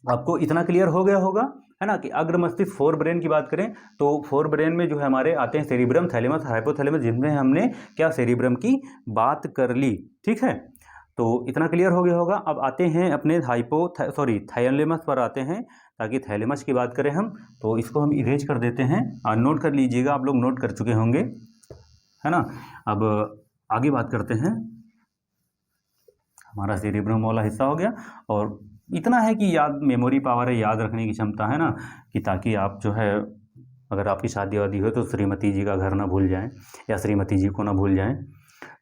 आपको इतना क्लियर हो गया होगा, है ना, कि अग्र मस्तिष्क फोर ब्रेन की बात करें तो फोर ब्रेन में जो है हमारे आते हैं सेरिब्रम, थैलेमस, हाइपोथैलेमस, जिनमें हमने क्या सेरिब्रम की बात कर ली। ठीक है। तो इतना क्लियर हो गया होगा। अब आते हैं अपने थाइलेमस पर आते हैं, ताकि थैलेमस की बात करें हम, तो इसको हम इरेज कर देते हैं। नोट कर लीजिएगा, आप लोग नोट कर चुके होंगे, है ना। अब आगे बात करते हैं। हमारा सेरेब्रम वाला हिस्सा हो गया, और इतना है कि याद, मेमोरी पावर है, याद रखने की क्षमता है ना, कि ताकि आप जो है, अगर आपकी शादी वादी हो तो श्रीमती जी का घर ना भूल जाएं, या श्रीमती जी को ना भूल जाएं,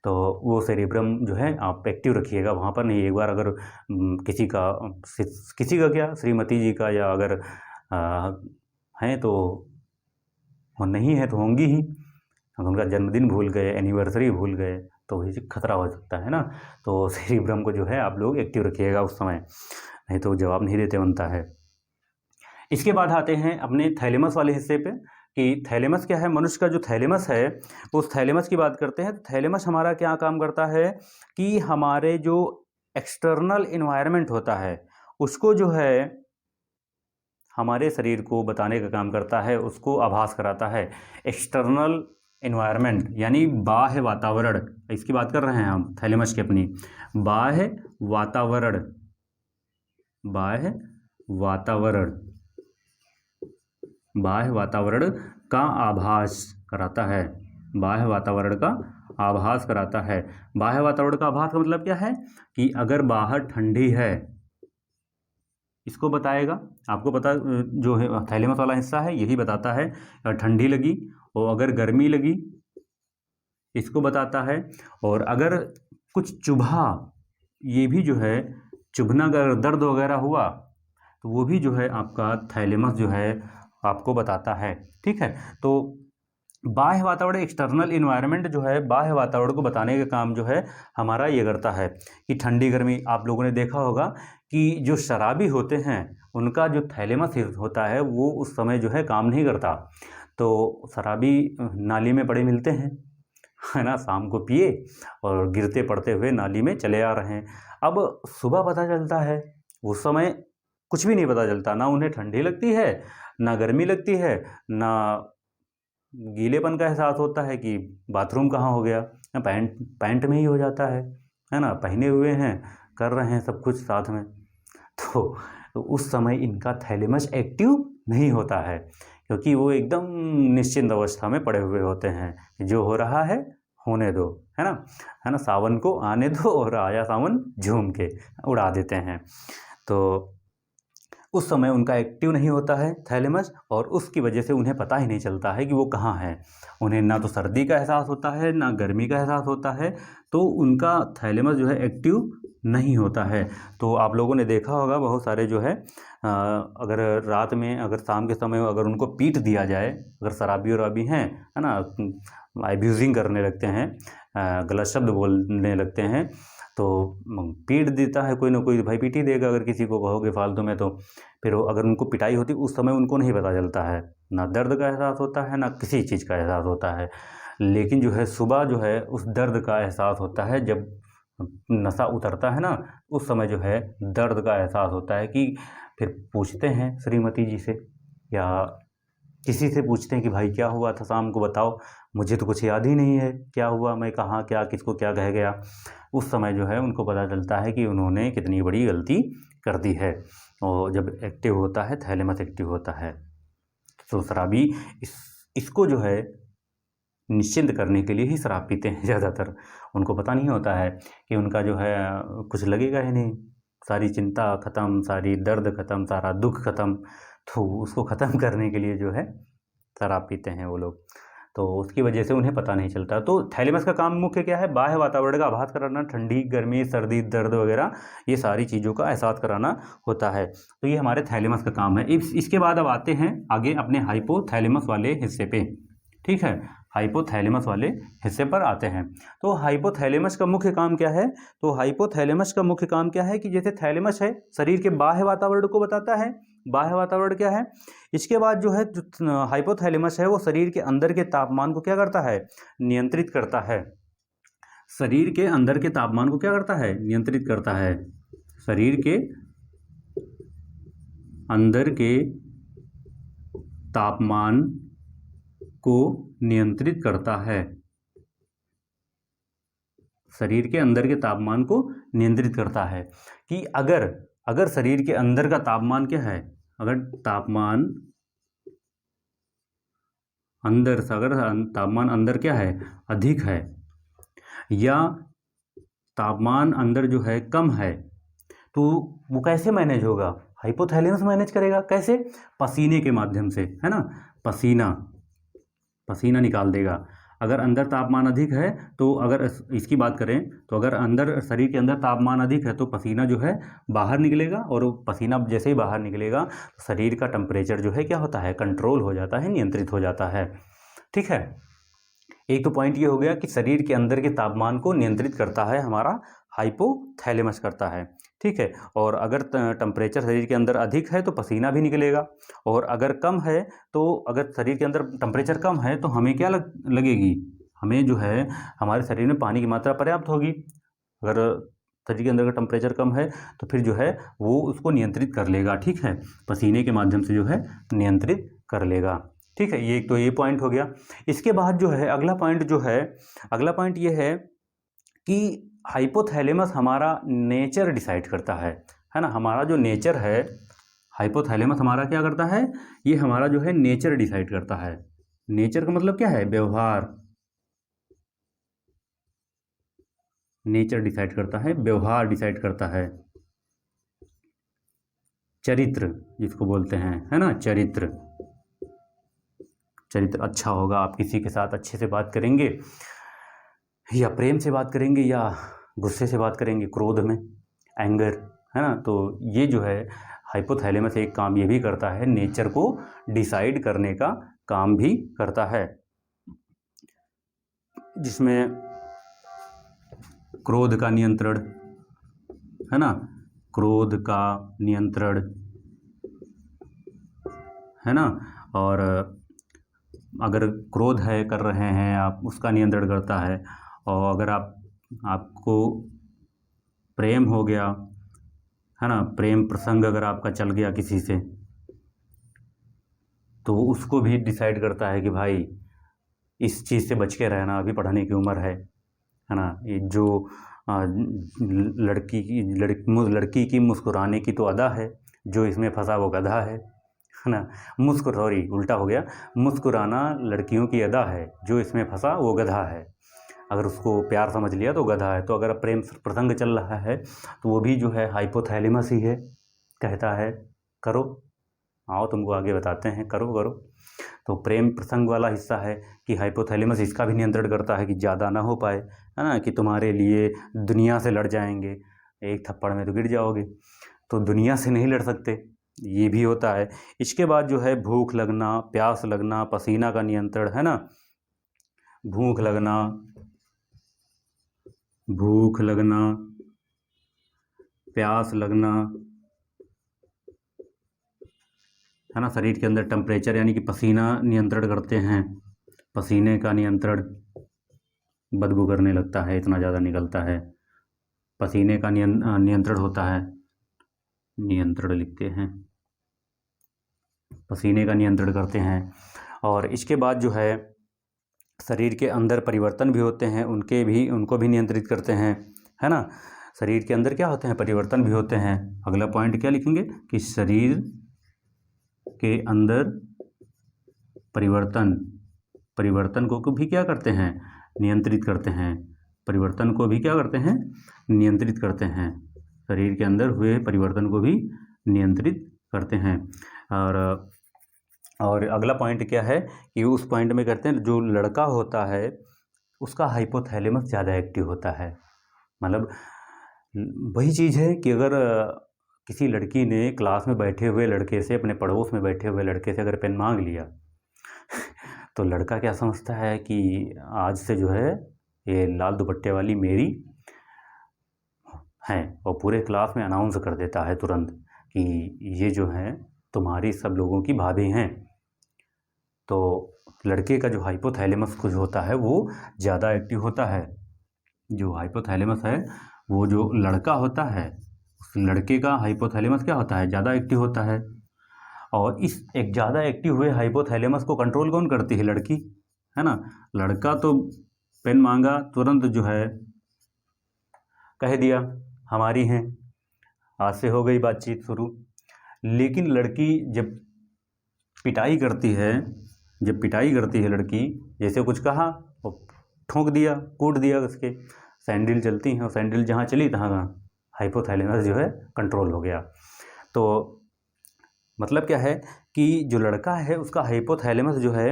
तो वो सेरेब्रम जो है आप एक्टिव रखिएगा वहाँ पर। नहीं, एक बार अगर किसी का क्या, श्रीमती जी का, या अगर हैं तो, वो नहीं है तो होंगी ही, अगर उनका जन्मदिन भूल गए, एनिवर्सरी भूल गए, तो ये खतरा हो सकता है ना। तो सेरेब्रम को जो है आप लोग एक्टिव रखिएगा उस समय, नहीं तो जवाब नहीं देते बनता है। इसके बाद आते हैं अपने थैलेमस वाले हिस्से पे, कि थैलेमस क्या है। मनुष्य का जो थैलेमस है, उस थैलेमस की बात करते हैं। थैलेमस हमारा क्या काम करता है कि हमारे जो एक्सटर्नल इन्वायरमेंट होता है, उसको जो है हमारे शरीर को बताने का काम करता है, उसको आभास कराता है। एक्सटर्नल इन्वायरमेंट यानी बाह्य वातावरण, इसकी बात कर रहे हैं हम थैलेमस की अपनी। बाह्य वातावरण, बाह्य वातावरण, बाह्य वातावरण का आभास कराता है, बाह्य वातावरण का आभास कराता है। बाह्य वातावरण का आभास का मतलब क्या है कि अगर बाहर ठंडी है, इसको बताएगा। आपको पता, जो है थैलेमस वाला हिस्सा है यही बताता है, ठंडी लगी, और अगर गर्मी लगी इसको बताता है, और अगर कुछ चुभा, ये भी जो है चुभना, अगर दर्द वगैरह हुआ तो वो भी जो है आपका थैलेमस जो है आपको बताता है। ठीक है, तो बाह्य वातावरण, एक्सटर्नल इन्वायरमेंट जो है बाह्य वातावरण को बताने का काम जो है हमारा ये करता है, कि ठंडी गर्मी। आप लोगों ने देखा होगा कि जो शराबी होते हैं उनका जो थैलेमस होता है वो उस समय जो है काम नहीं करता। तो शराबी नाली में पड़े मिलते हैं, है ना, शाम को पिए और गिरते पड़ते हुए नाली में चले आ रहे हैं। अब सुबह पता चलता है, उस समय कुछ भी नहीं पता चलता, ना उन्हें ठंडी लगती है, ना गर्मी लगती है, ना गीलेपन का एहसास होता है कि बाथरूम कहाँ हो गया, ना पैंट में ही हो जाता है ना, पहने हुए हैं, कर रहे हैं सब कुछ साथ में। तो उस समय इनका थैलेमस एक्टिव नहीं होता है, क्योंकि वो एकदम निश्चिंत अवस्था में पड़े हुए होते हैं। जो हो रहा है होने दो, है ना, सावन को आने दो, और आया सावन झूम के उड़ा देते हैं। तो उस समय उनका एक्टिव नहीं होता है थैलेमस, और उसकी वजह से उन्हें पता ही नहीं चलता है कि वो कहाँ है। उन्हें ना तो सर्दी का एहसास होता है, ना गर्मी का एहसास होता है, तो उनका थैलेमस जो है एक्टिव नहीं होता है। तो आप लोगों ने देखा होगा, बहुत सारे जो है अगर रात में, अगर शाम के समय अगर उनको पीट दिया जाए, अगर शराबी वराबी हैं, है ना, एब्यूजिंग करने लगते हैं, गलत शब्द बोलने लगते हैं, तो पीट देता है कोई ना कोई, भाई पीट ही देगा अगर किसी को कहोगे फालतू में। तो फिर अगर उनको पिटाई होती, उस समय उनको नहीं पता चलता है, ना दर्द का एहसास होता है, ना किसी चीज़ का एहसास होता है। लेकिन जो है सुबह जो है उस दर्द का एहसास होता है, जब नशा उतरता है ना, उस समय जो है दर्द का एहसास होता है। कि फिर पूछते हैं श्रीमती जी से, या किसी से पूछते हैं कि भाई क्या हुआ था शाम को, बताओ, मुझे तो कुछ याद ही नहीं है क्या हुआ, मैं कहाँ क्या किसको क्या कह गया। उस समय जो है उनको पता चलता है कि उन्होंने कितनी बड़ी गलती कर दी है। और जब एक्टिव होता है, थैलेमस एक्टिव होता है, तो शराबी इसको जो है निश्चिंत करने के लिए ही शराब पीते हैं ज़्यादातर। उनको पता नहीं होता है कि उनका जो है कुछ लगेगा ही नहीं, सारी चिंता ख़त्म, सारी दर्द ख़त्म, सारा दुख ख़त्म। तो उसको ख़त्म करने के लिए जो है शराब पीते हैं वो लोग, तो उसकी वजह से उन्हें पता नहीं चलता। तो थैलेमस का काम मुख्य क्या है, बाह्य वातावरण का आभास कराना, ठंडी गर्मी सर्दी दर्द वगैरह ये सारी चीज़ों का एहसास कराना होता है। तो ये हमारे थैलेमस का काम है। इसके बाद अब आते हैं आगे अपने हाइपोथैलेमस वाले हिस्से पे। ठीक है, हाइपोथैलेमस वाले हिस्से पर आते हैं। तो हाइपोथैलेमस का मुख्य काम क्या है, तो हाइपोथैलेमस का मुख्य काम क्या है कि जैसे थैलेमस है शरीर के बाह्य वातावरण को बताता है, बाह्य वातावरण क्या है। इसके बाद जो है हाइपोथैलेमस है वो शरीर के अंदर के तापमान को क्या करता है, नियंत्रित करता है। शरीर के अंदर के तापमान को क्या करता है, नियंत्रित करता है। शरीर के अंदर के तापमान को नियंत्रित करता है। शरीर के अंदर के तापमान को नियंत्रित करता है कि अगर शरीर के अंदर का तापमान क्या है, अगर तापमान अंदर क्या है, अधिक है, या तापमान अंदर जो है कम है, तो वो कैसे मैनेज होगा? हाइपोथैलेमस मैनेज करेगा। कैसे? पसीने के माध्यम से, है ना, पसीना निकाल देगा। अगर अंदर तापमान अधिक है तो अगर इसकी बात करें तो अगर अंदर शरीर के अंदर तापमान अधिक है तो पसीना जो है बाहर निकलेगा, और पसीना जैसे ही बाहर निकलेगा शरीर का टेम्परेचर जो है क्या होता है, कंट्रोल हो जाता है, नियंत्रित हो जाता है। ठीक है, एक तो पॉइंट ये हो गया कि शरीर के अंदर के तापमान को नियंत्रित करता है हमारा हाइपोथैलेमस करता है। ठीक है, और अगर टेम्परेचर शरीर के अंदर अधिक है तो पसीना भी निकलेगा, और अगर कम है तो अगर शरीर के अंदर टेम्परेचर कम है तो हमें क्या लगेगी, हमें जो है हमारे शरीर में पानी की मात्रा पर्याप्त होगी। अगर शरीर के अंदर का टेम्परेचर कम है तो फिर जो है वो उसको नियंत्रित कर लेगा। ठीक है, पसीने के माध्यम से जो है नियंत्रित कर लेगा। ठीक है, ये पॉइंट हो गया। इसके बाद जो है अगला पॉइंट ये है कि हाइपोथैलेमस हमारा नेचर डिसाइड करता है ना। हमारा जो नेचर है, हाइपोथैलेमस हमारा क्या करता है, ये हमारा जो है नेचर डिसाइड करता है। नेचर का मतलब क्या है, व्यवहार। नेचर डिसाइड करता है, व्यवहार डिसाइड करता है, चरित्र जिसको बोलते हैं, है ना, चरित्र अच्छा होगा। आप किसी के साथ अच्छे से बात करेंगे या प्रेम से बात करेंगे या गुस्से से बात करेंगे, क्रोध में, एंगर, है ना। तो ये जो है हाइपोथैलेमस एक काम ये भी करता है, नेचर को डिसाइड करने का काम भी करता है, जिसमें क्रोध का नियंत्रण, है ना, क्रोध का नियंत्रण, है ना। और अगर क्रोध है कर रहे हैं आप, उसका नियंत्रण करता है। और अगर आपको प्रेम हो गया, है ना, प्रेम प्रसंग अगर आपका चल गया किसी से, तो उसको भी डिसाइड करता है कि भाई इस चीज़ से बच के रहना, अभी पढ़ने की उम्र है ना। ये जो लड़की की मुस्कुराने की तो अदा है, जो इसमें फंसा वो गधा है ना। सॉरी उल्टा हो गया, मुस्कुराना लड़कियों की अदा है, जो इसमें फंसा वो गधा है। अगर उसको प्यार समझ लिया तो गधा है। तो अगर प्रेम प्रसंग चल रहा है तो वो भी जो है हाइपोथैलेमस ही है, कहता है करो, आओ तुमको आगे बताते हैं, करो करो। तो प्रेम प्रसंग वाला हिस्सा है कि हाइपोथैलेमस इसका भी नियंत्रण करता है कि ज़्यादा ना हो पाए, है ना, कि तुम्हारे लिए दुनिया से लड़ जाएंगे, एक थप्पड़ में तो गिर जाओगे, तो दुनिया से नहीं लड़ सकते, ये भी होता है। इसके बाद जो है भूख लगना, प्यास लगना, पसीना का नियंत्रण, है ना, भूख लगना, प्यास लगना, है ना, शरीर के अंदर टेम्परेचर यानी कि पसीना नियंत्रण करते हैं, पसीने का नियंत्रण, बदबू करने लगता है, इतना ज़्यादा निकलता है, पसीने का नियंत्रण होता है, नियंत्रण लिखते हैं, पसीने का नियंत्रण करते हैं। और इसके बाद जो है शरीर के अंदर परिवर्तन भी होते हैं, उनको भी नियंत्रित करते हैं, है ना। शरीर के अंदर क्या होते हैं, परिवर्तन भी होते हैं। अगला पॉइंट क्या लिखेंगे कि शरीर के अंदर परिवर्तन को भी क्या करते हैं, नियंत्रित करते हैं, परिवर्तन को भी क्या करते हैं, नियंत्रित करते हैं, शरीर के अंदर हुए परिवर्तन को भी नियंत्रित करते हैं। और अगला पॉइंट क्या है कि उस पॉइंट में करते हैं, जो लड़का होता है उसका हाइपोथैलेमस ज़्यादा एक्टिव होता है। मतलब वही चीज़ है कि अगर किसी लड़की ने क्लास में बैठे हुए लड़के से, अपने पड़ोस में बैठे हुए लड़के से अगर पेन मांग लिया तो लड़का क्या समझता है कि आज से जो है ये लाल दुपट्टे वाली मेरी है, और पूरे क्लास में अनाउंस कर देता है तुरंत कि ये जो है तुम्हारी सब लोगों की भाभी हैं। तो लड़के का जो हाइपोथैलेमस कुछ होता है वो ज़्यादा एक्टिव होता है। जो हाइपोथैलेमस है वो जो लड़का होता है, उस लड़के का हाइपोथैलेमस क्या होता है, ज़्यादा एक्टिव होता है। और इस एक ज़्यादा एक्टिव हुए हाइपोथैलेमस को कंट्रोल कौन करती है, लड़की, है ना। लड़का तो पेन मांगा तुरंत जो है कह दिया हमारी हैं, आज से हो गई बातचीत शुरू। लेकिन लड़की जब पिटाई करती है, लड़की, जैसे कुछ कहा और ठोक दिया, कूट दिया उसके, सैंडल चलती हैं और सैंडल जहाँ चली तहाँ हाइपोथैलेमस जो है कंट्रोल हो गया। तो मतलब क्या है कि जो लड़का है उसका हाइपोथैलेमस जो है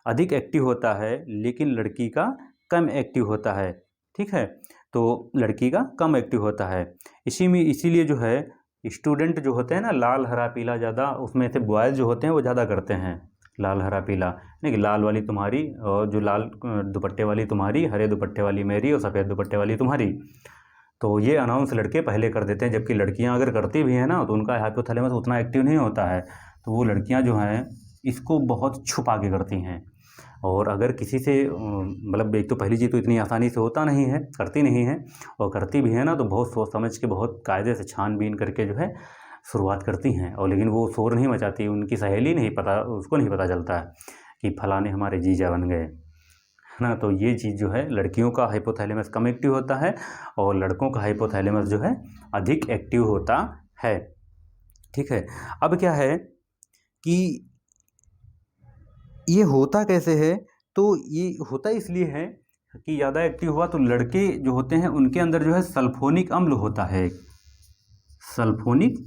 अधिक एक्टिव होता है, लेकिन लड़की का कम एक्टिव होता है। ठीक है, तो लड़की का कम एक्टिव होता है। इसीलिए जो है स्टूडेंट जो होते हैं ना, लाल हरा पीला ज़्यादा, उसमें से बॉयज़ जो होते हैं वो ज़्यादा करते हैं लाल हरा पीला, नहीं कि लाल वाली तुम्हारी और जो लाल दुपट्टे वाली तुम्हारी, हरे दुपट्टे वाली मेरी और सफ़ेद दुपट्टे वाली तुम्हारी। तो ये अनाउंस लड़के पहले कर देते हैं, जबकि लड़कियां अगर करती भी हैं ना तो उनका हाइपोथैलेमस उतना एक्टिव नहीं होता है। तो वो लड़कियां जो हैं इसको बहुत छुपा के करती हैं। और अगर किसी से मतलब एक तो पहली चीज़ तो इतनी आसानी से होता नहीं है, करती नहीं है, और करती भी है ना तो बहुत सोच समझ के, बहुत कायदे से छानबीन करके जो है शुरुआत करती हैं। और लेकिन वो शोर नहीं मचाती, उनकी सहेली नहीं पता, उसको नहीं पता चलता है कि फलाने हमारे जीजा बन गए, है ना। तो ये चीज़ जो है लड़कियों का हाइपोथैलेमस कम एक्टिव होता है और लड़कों का हाइपोथैलेमस जो है अधिक एक्टिव होता है। ठीक है, अब क्या है कि ये होता कैसे है, तो ये होता इसलिए है कि ज़्यादा एक्टिव हुआ तो लड़के जो होते हैं उनके अंदर जो है सल्फोनिक अम्ल होता है। सल्फोनिक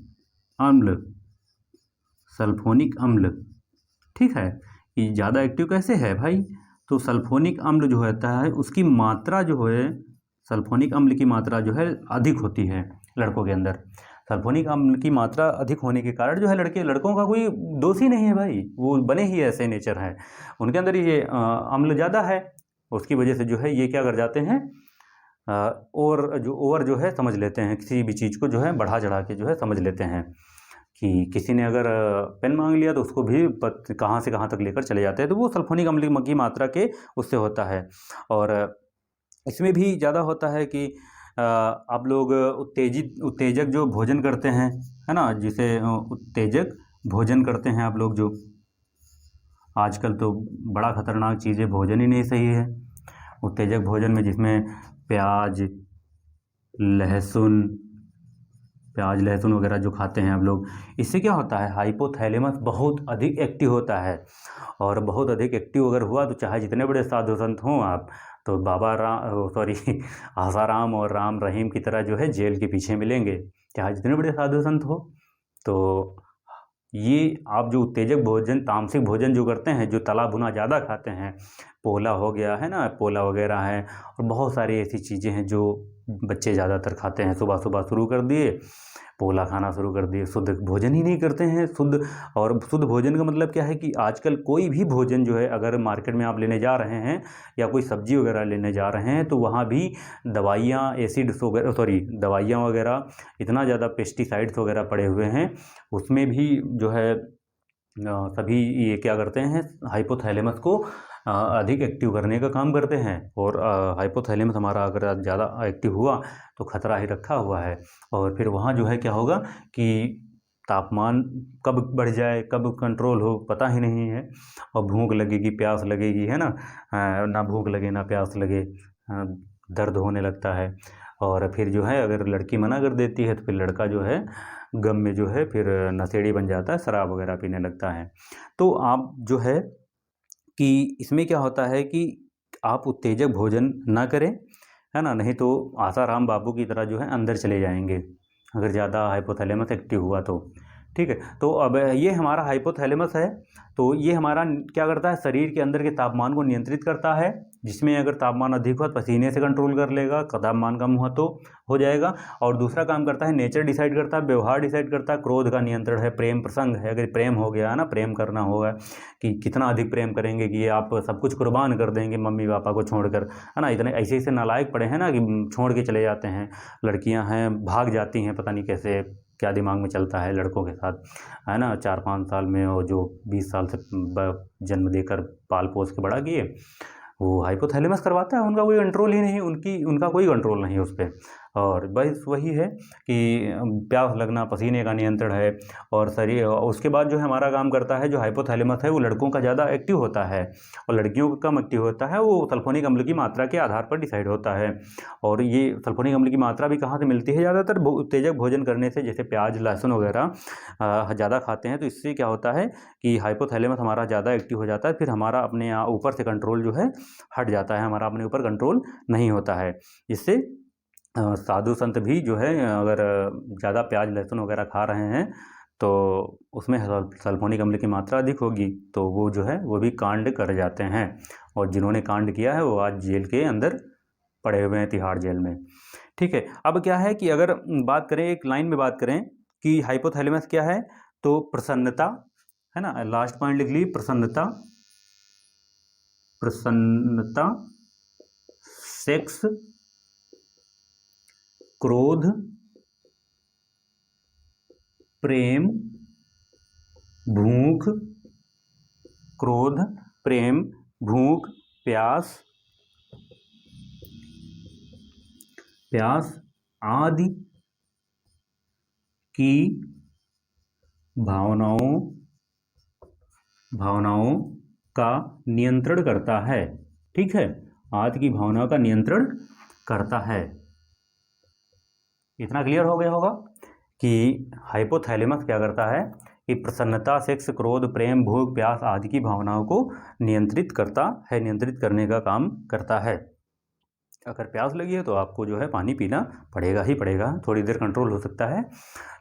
अम्ल, ठीक है, कि ज़्यादा एक्टिव कैसे है भाई, तो सल्फोनिक अम्ल जो होता है उसकी मात्रा जो है, सल्फोनिक अम्ल की मात्रा जो है अधिक होती है लड़कों के अंदर। सल्फोनिक अम्ल की मात्रा अधिक होने के कारण जो है लड़कों का कोई दोष ही नहीं है भाई, वो बने ही ऐसे नेचर है, उनके अंदर ये अम्ल ज़्यादा है। उसकी वजह से जो है ये क्या कर जाते हैं, और ओवर जो है समझ लेते हैं, किसी भी चीज़ को जो है बढ़ा चढ़ा के जो है समझ लेते हैं। कि किसी ने अगर पेन मांग लिया तो उसको भी कहाँ से कहाँ तक लेकर चले जाते हैं, तो वो सल्फोनिक अम्ल की मात्रा के उससे होता है। और इसमें भी ज़्यादा होता है कि आप लोग उत्तेजक जो भोजन करते हैं, है ना, जिसे उत्तेजक भोजन करते हैं आप लोग, जो आजकल तो बड़ा ख़तरनाक चीज़ है, भोजन ही नहीं सही है। उत्तेजक भोजन में जिसमें प्याज लहसुन वगैरह जो खाते हैं आप लोग, इससे क्या होता है हाइपोथैलेमस बहुत अधिक एक्टिव होता है। और बहुत अधिक एक्टिव अगर हुआ तो चाहे जितने बड़े साधु संत हों आप, तो आसाराम और राम रहीम की तरह जो है जेल के पीछे मिलेंगे, चाहे जितने बड़े साधु संत हो। तो ये आप जो उत्तेजक भोजन, तामसिक भोजन जो करते हैं, जो तला भुना ज़्यादा खाते हैं, पोला हो गया है ना, पोला वगैरह है, और बहुत सारी ऐसी चीज़ें हैं जो बच्चे ज़्यादातर खाते हैं। सुबह सुबह शुरू कर दिए, पोला खाना शुरू कर दिए, शुद्ध भोजन ही नहीं करते हैं। शुद्ध भोजन का मतलब क्या है कि आजकल कोई भी भोजन जो है अगर मार्केट में आप लेने जा रहे हैं या कोई सब्जी वगैरह लेने जा रहे हैं, तो वहाँ भी दवाइयाँ वगैरह, इतना ज़्यादा पेस्टिसाइड्स वगैरह पड़े हुए हैं, उसमें भी जो है सभी ये क्या करते हैं, हाइपोथैलेमस को अधिक एक्टिव करने का काम करते हैं। और हाइपोथैलेमस हमारा अगर ज़्यादा एक्टिव हुआ तो खतरा ही रखा हुआ है। और फिर वहाँ जो है क्या होगा कि तापमान कब बढ़ जाए, कब कंट्रोल हो, पता ही नहीं है। और भूख लगेगी, प्यास लगेगी, है ना, ना भूख लगे ना प्यास लगे, दर्द होने लगता है। और फिर जो है अगर लड़की मना कर देती है तो फिर लड़का जो है गम में जो है फिर नशेड़ी बन जाता है, शराब वगैरह पीने लगता है। तो आप जो है कि इसमें क्या होता है कि आप उत्तेजक भोजन ना करें, है ना, नहीं तो आसाराम बाबू की तरह जो है अंदर चले जाएंगे अगर ज़्यादा हाइपोथैलेमस एक्टिव हुआ तो। ठीक है, तो अब ये हमारा हाइपोथैलेमस है, तो ये हमारा क्या करता है, शरीर के अंदर के तापमान को नियंत्रित करता है, जिसमें अगर तापमान अधिक हुआ पसीने से कंट्रोल कर लेगा, तापमान कम हुआ तो हो जाएगा। और दूसरा काम करता है, नेचर डिसाइड करता है, व्यवहार डिसाइड करता है, क्रोध का नियंत्रण है, प्रेम प्रसंग है, अगर प्रेम हो गया है ना, प्रेम करना होगा कि कितना अधिक प्रेम करेंगे कि आप सब कुछ कुर्बान कर देंगे मम्मी पापा को छोड़कर, है ना। इतने ऐसे ऐसे नालायक पड़े हैं ना कि छोड़ के चले जाते हैं, लड़कियां हैं भाग जाती हैं, पता नहीं कैसे, क्या दिमाग में चलता है लड़कों के साथ, है ना। 4-5 साल में, और जो 20 साल से जन्म देकर पाल पोस के बड़ा किए, वो हाइपोथैलेमस करवाता है, उनका कोई कंट्रोल ही नहीं, उनका कोई कंट्रोल नहीं उस पर। और बस वही है कि प्यास लगना, पसीने का नियंत्रण है। और शरीर उसके बाद जो है हमारा काम करता है, जो हाइपोथैलेमस है वो लड़कों का ज़्यादा एक्टिव होता है और लड़कियों का कम एक्टिव होता है। वो सल्फोनिक अम्ल की मात्रा के आधार पर डिसाइड होता है। और ये सल्फोनिक अम्ल की मात्रा भी कहाँ से मिलती है? ज़्यादातर उत्तेजक भोजन करने से, जैसे प्याज, लहसुन वगैरह ज़्यादा खाते हैं तो इससे क्या होता है कि हाइपोथैलेमस हमारा ज़्यादा एक्टिव हो जाता है। फिर हमारा अपने यहाँ ऊपर से कंट्रोल जो है हट जाता है, हमारा अपने ऊपर कंट्रोल नहीं होता है। इससे साधु संत भी जो है अगर ज़्यादा प्याज, लहसुन वगैरह खा रहे हैं तो उसमें सल्फोनिक अम्ल की मात्रा अधिक होगी, तो वो जो है वो भी कांड कर जाते हैं। और जिन्होंने कांड किया है वो आज जेल के अंदर पड़े हुए हैं, तिहाड़ जेल में। ठीक है, अब क्या है कि अगर बात करें, एक लाइन में बात करें कि हाइपोथैलेमस क्या है, तो प्रसन्नता है ना, लास्ट पॉइंट लिख ली, प्रसन्नता, प्रसन्नता, सेक्स, क्रोध, प्रेम, भूख, क्रोध, प्रेम, भूख, प्यास, प्यास आदि की भावनाओं का नियंत्रण करता है। ठीक है, आदि की भावनाओं का नियंत्रण करता है। इतना क्लियर हो गया होगा कि हाइपोथैलेमस क्या करता है कि प्रसन्नता, सेक्स, क्रोध, प्रेम, भूख, प्यास आदि की भावनाओं को नियंत्रित करता है, नियंत्रित करने का काम करता है। अगर प्यास लगी है तो आपको जो है पानी पीना पड़ेगा ही पड़ेगा। थोड़ी देर कंट्रोल हो सकता है,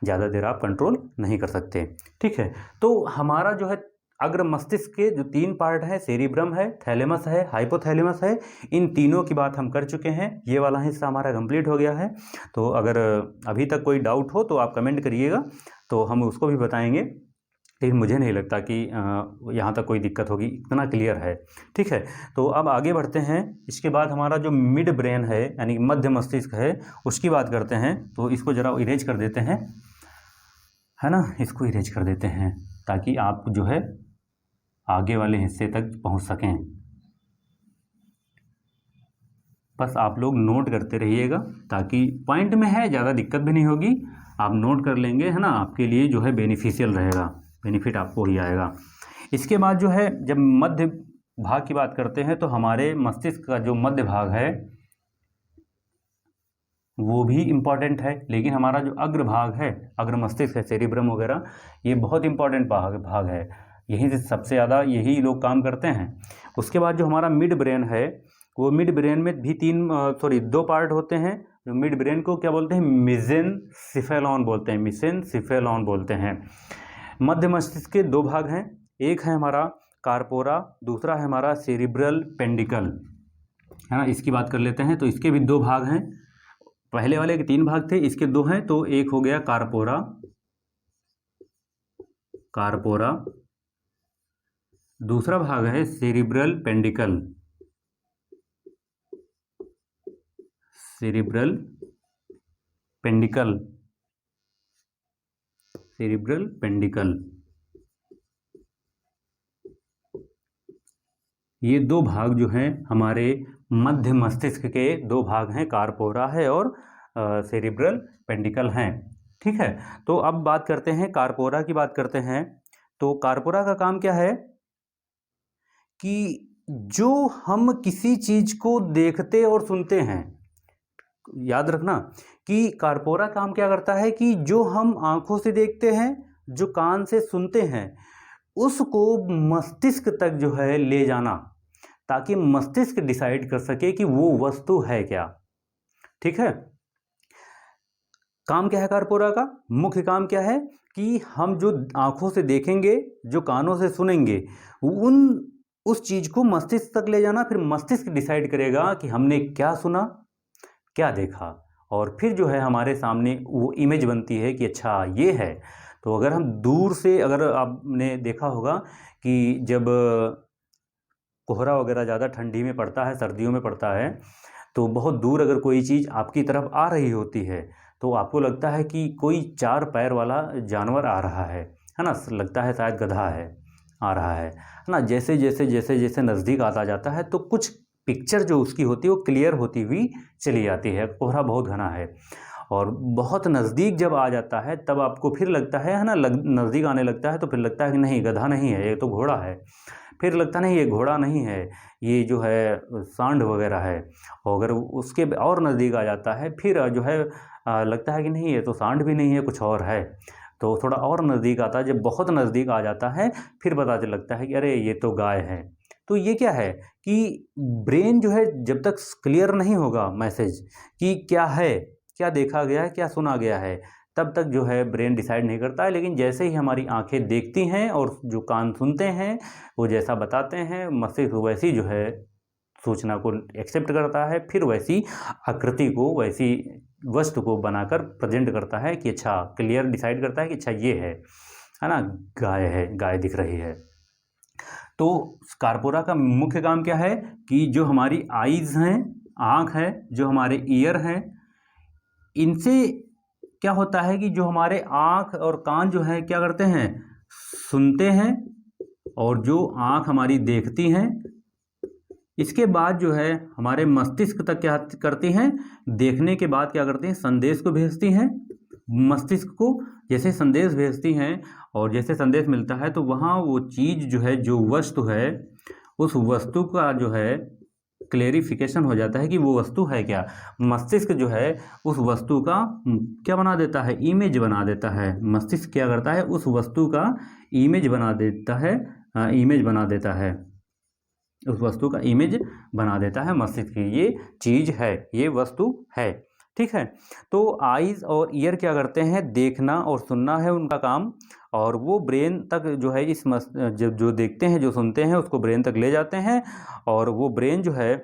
ज़्यादा देर आप कंट्रोल नहीं कर सकते। ठीक है, तो हमारा जो है अग्र मस्तिष्क के जो 3 पार्ट है, सेरिब्रम है, थैलेमस है, हाइपोथैलेमस है, इन तीनों की बात हम कर चुके हैं। ये वाला हिस्सा हमारा कंप्लीट हो गया है। तो अगर अभी तक कोई डाउट हो तो आप कमेंट करिएगा, तो हम उसको भी बताएंगे। लेकिन मुझे नहीं लगता कि यहाँ तक कोई दिक्कत होगी, इतना क्लियर है। ठीक है, तो अब आगे बढ़ते हैं। इसके बाद हमारा जो मिड ब्रेन है यानी मध्य मस्तिष्क है, उसकी बात करते हैं। तो इसको ज़रा इरेज कर देते हैं, है ना, इसको इरेज कर देते हैं ताकि आप जो है आगे वाले हिस्से तक पहुँच सकें। बस आप लोग नोट करते रहिएगा ताकि पॉइंट में है, ज़्यादा दिक्कत भी नहीं होगी। आप नोट कर लेंगे, है ना, आपके लिए जो है बेनिफिशियल रहेगा, बेनिफिट आपको ही आएगा। इसके बाद जो है जब मध्य भाग की बात करते हैं तो हमारे मस्तिष्क का जो मध्य भाग है वो भी इम्पॉर्टेंट है, लेकिन हमारा जो अग्र भाग है, अग्र मस्तिष्क है, सेरिब्रम वगैरह, ये बहुत इम्पॉर्टेंट भाग है। यहीं से सबसे ज़्यादा यही लोग काम करते हैं। उसके बाद जो हमारा मिड ब्रेन है, वो मिड ब्रेन में भी 2 पार्ट होते हैं। जो मिड ब्रेन को क्या बोलते हैं? मेसेनसिफेलॉन बोलते हैं, मेसेनसिफेलॉन बोलते हैं। मध्य मस्तिष्क के 2 भाग हैं, एक है हमारा कार्पोरा, दूसरा है हमारा सेरिब्रल पेंडिकल, है ना। इसकी बात कर लेते हैं। तो इसके भी 2 भाग हैं, पहले वाले के 3 भाग थे, इसके 2 हैं। तो एक हो गया कार्पोरा, कार्पोरा, दूसरा भाग है सेरिब्रल पेंडिकल, सेरिब्रल पेंडिकल, सेरिब्रल पेंडिकल। ये 2 भाग जो हैं हमारे मध्य मस्तिष्क के 2 भाग हैं, कार्पोरा है और सेरिब्रल पेंडिकल हैं। ठीक है, तो अब बात करते हैं कार्पोरा की, बात करते हैं। तो कार्पोरा का काम क्या है कि जो हम किसी चीज को देखते और सुनते हैं, याद रखना कि कार्पोरा काम क्या करता है कि जो हम आंखों से देखते हैं, जो कान से सुनते हैं, उसको मस्तिष्क तक जो है ले जाना, ताकि मस्तिष्क डिसाइड कर सके कि वो वस्तु है क्या। ठीक है, काम क्या है कार्पोरा का? मुख्य काम क्या है कि हम जो आंखों से देखेंगे, जो कानों से सुनेंगे, उस चीज को मस्तिष्क तक ले जाना। फिर मस्तिष्क डिसाइड करेगा कि हमने क्या सुना, क्या देखा, और फिर जो है हमारे सामने वो इमेज बनती है कि अच्छा ये है। तो अगर हम दूर से, अगर आपने देखा होगा कि जब कोहरा वगैरह ज़्यादा ठंडी में पड़ता है, सर्दियों में पड़ता है, तो बहुत दूर अगर कोई चीज़ आपकी तरफ आ रही होती है तो आपको लगता है कि कोई 4 पैर वाला जानवर आ रहा है ना, लगता है शायद गधा है, आ रहा है ना। जैसे जैसे जैसे जैसे नज़दीक आता जाता है तो कुछ पिक्चर जो उसकी होती है वो क्लियर होती हुई चली जाती है। कोहरा बहुत घना है और बहुत नज़दीक जब आ जाता है तब आपको फिर लगता है ना, नज़दीक आने लगता है तो फिर लगता है कि नहीं, गधा नहीं है, ये तो घोड़ा है। फिर लगता नहीं, ये घोड़ा नहीं है, ये जो है सांड वगैरह है। और अगर उसके और नज़दीक आ जाता है फिर जो है लगता है कि नहीं, ये तो सांड भी नहीं है, कुछ और है। तो थोड़ा और नज़दीक आता है, जब बहुत नज़दीक आ जाता है फिर पता चल लगता है कि अरे ये तो गाय है। तो ये क्या है कि ब्रेन जो है जब तक क्लियर नहीं होगा मैसेज कि क्या है, क्या देखा गया है, क्या सुना गया है, तब तक जो है ब्रेन डिसाइड नहीं करता है। लेकिन जैसे ही हमारी आंखें देखती हैं और जो कान सुनते हैं वो जैसा बताते हैं, मस्तिष्क वैसी जो है सूचना को एक्सेप्ट करता है, फिर वैसी आकृति को, वैसी वस्तु को बनाकर प्रेजेंट करता है कि अच्छा, क्लियर डिसाइड करता है कि अच्छा ये है ना, गाय है, गाय दिख रही है। तो कार्पोरा का मुख्य काम क्या है कि जो हमारी आईज हैं, आँख है, जो हमारे ईयर हैं, इनसे क्या होता है कि जो हमारे आँख और कान जो है क्या करते हैं, सुनते हैं, और जो आँख हमारी देखती हैं, इसके बाद जो है हमारे मस्तिष्क तक क्या करती हैं, देखने के बाद क्या करती हैं, संदेश को भेजती हैं मस्तिष्क को। जैसे संदेश भेजती हैं और जैसे संदेश मिलता है तो वहाँ वो चीज़ जो है, जो वस्तु है, उस वस्तु का जो है क्लेरिफिकेशन हो जाता है कि वो वस्तु है क्या। मस्तिष्क जो है उस वस्तु का क्या बना देता है, इमेज बना देता है। मस्तिष्क क्या करता है, उस वस्तु का इमेज बना देता है, इमेज बना देता है, उस वस्तु का इमेज बना देता है मस्तिष्क। ये चीज़ है, ये वस्तु है, ठीक है। तो आइज़ और ईयर क्या करते हैं, देखना और सुनना है उनका काम, और वो ब्रेन तक जो है इस जो देखते हैं, जो सुनते हैं, उसको ब्रेन तक ले जाते हैं, और वो ब्रेन जो है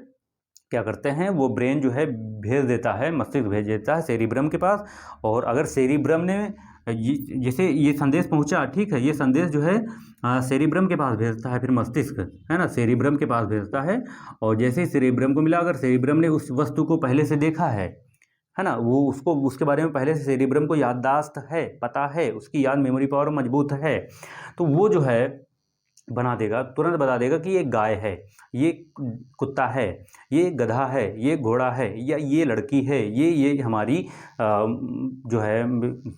क्या करते हैं, वो ब्रेन जो है भेज देता है, मस्तिष्क भेज देता है सेरिब्रम के पास। और अगर सेरिब्रम ने जैसे ये संदेश पहुंचा, ठीक है, ये संदेश जो है सेरिब्रम के पास भेजता है, फिर मस्तिष्क है ना सेरिब्रम के पास भेजता है। और जैसे ही सेरिब्रम को मिला, अगर सेरिब्रम ने उस वस्तु को पहले से देखा है ना, वो उसको उसके बारे में पहले से सेरिब्रम को याददाश्त है, पता है, उसकी याद मेमोरी पावर मजबूत है, तो वो जो है बना देगा, तुरंत बता देगा कि ये गाय है, ये कुत्ता है, ये गधा है, ये घोड़ा है, या ये लड़की है, ये हमारी जो है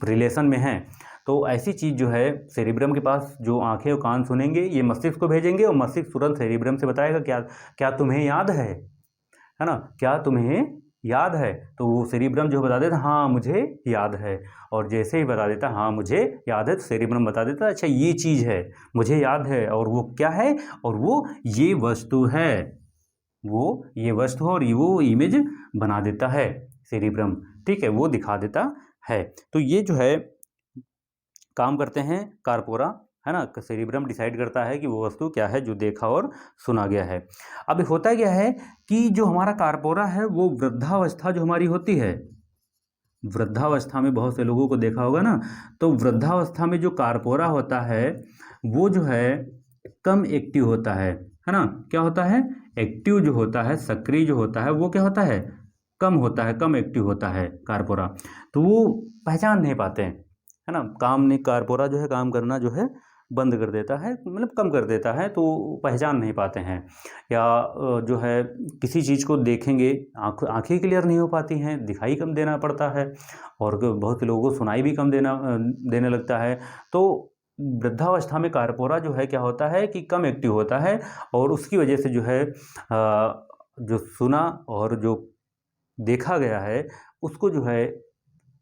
रिलेशन में है। तो ऐसी चीज़ जो है सेरिब्रम के पास, जो आंखें और कान सुनेंगे, ये मस्तिष्क को भेजेंगे, और मस्तिष्क तुरंत सेरिब्रम से बताएगा क्या क्या तुम्हें याद है ना, क्या तुम्हें याद है। तो वो सेरिब्रम जो बता देता हाँ मुझे याद है, और जैसे ही बता देता हाँ मुझे याद है, तो सेरिब्रम बता देता अच्छा ये चीज़ है, मुझे याद है, और वो क्या है, और वो ये वस्तु है, वो ये वस्तु है, और वो इमेज बना देता है सेरिब्रम, ठीक है, वो दिखा देता है। तो ये जो है काम करते हैं कार्पोरा, है ना। सेरिब्रम डिसाइड करता है कि वो वस्तु क्या है जो देखा और सुना गया है। अब होता क्या है कि जो हमारा कार्पोरा है वो वृद्धावस्था जो हमारी होती है, वृद्धावस्था में बहुत से लोगों को देखा होगा ना, तो वृद्धावस्था में जो कार्पोरा होता है वो जो है कम एक्टिव होता है ना। क्या होता है, एक्टिव जो होता है, सक्रिय जो होता है, वो क्या होता है, कम होता है, कम एक्टिव होता है कार्पोरा। तो वो पहचान नहीं पाते हैं, है ना। काम नहीं, कार्पोरा जो है काम करना जो है बंद कर देता है, मतलब कम कर देता है, तो पहचान नहीं पाते हैं। या जो है किसी चीज़ को देखेंगे, आँखें क्लियर नहीं हो पाती हैं, दिखाई कम देना पड़ता है, और बहुत से लोगों को सुनाई भी कम देने लगता है। तो वृद्धावस्था में कार्पोरा जो है क्या होता है कि कम एक्टिव होता है, और उसकी वजह से जो है जो सुना और जो देखा गया है उसको जो है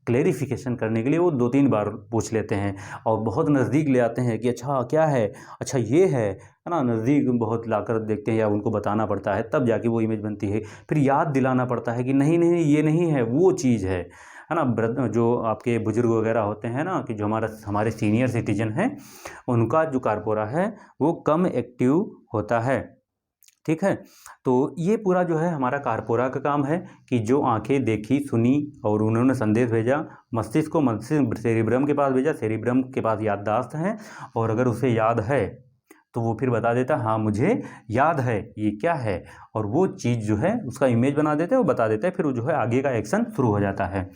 क्लेरिफिकेशन करने के लिए वो 2-3 बार पूछ लेते हैं, और बहुत नज़दीक ले आते हैं कि अच्छा क्या है, अच्छा ये है ना। नज़दीक बहुत लाकर देखते हैं, या उनको बताना पड़ता है, तब जाके वो इमेज बनती है। फिर याद दिलाना पड़ता है कि नहीं नहीं ये नहीं है, वो चीज़ है ना। जो आपके बुजुर्ग वगैरह होते हैं ना, कि जो हमारे सीनियर सिटीजन हैं, उनका जो कार्पोरा है वो कम एक्टिव होता है, ठीक है। तो ये पूरा जो है हमारा कार्पोरा का काम है कि जो आंखें देखी, सुनी, और उन्होंने संदेश भेजा मस्तिष्क को, सेरिब्रम के पास भेजा, सेरिब्रम के पास याददाश्त है, और अगर उसे याद है तो वो फिर बता देता हाँ मुझे याद है ये क्या है, और वो चीज़ जो है उसका इमेज बना देते हैं, वो बता देते हैं, फिर वो जो है आगे का एक्शन शुरू हो जाता है।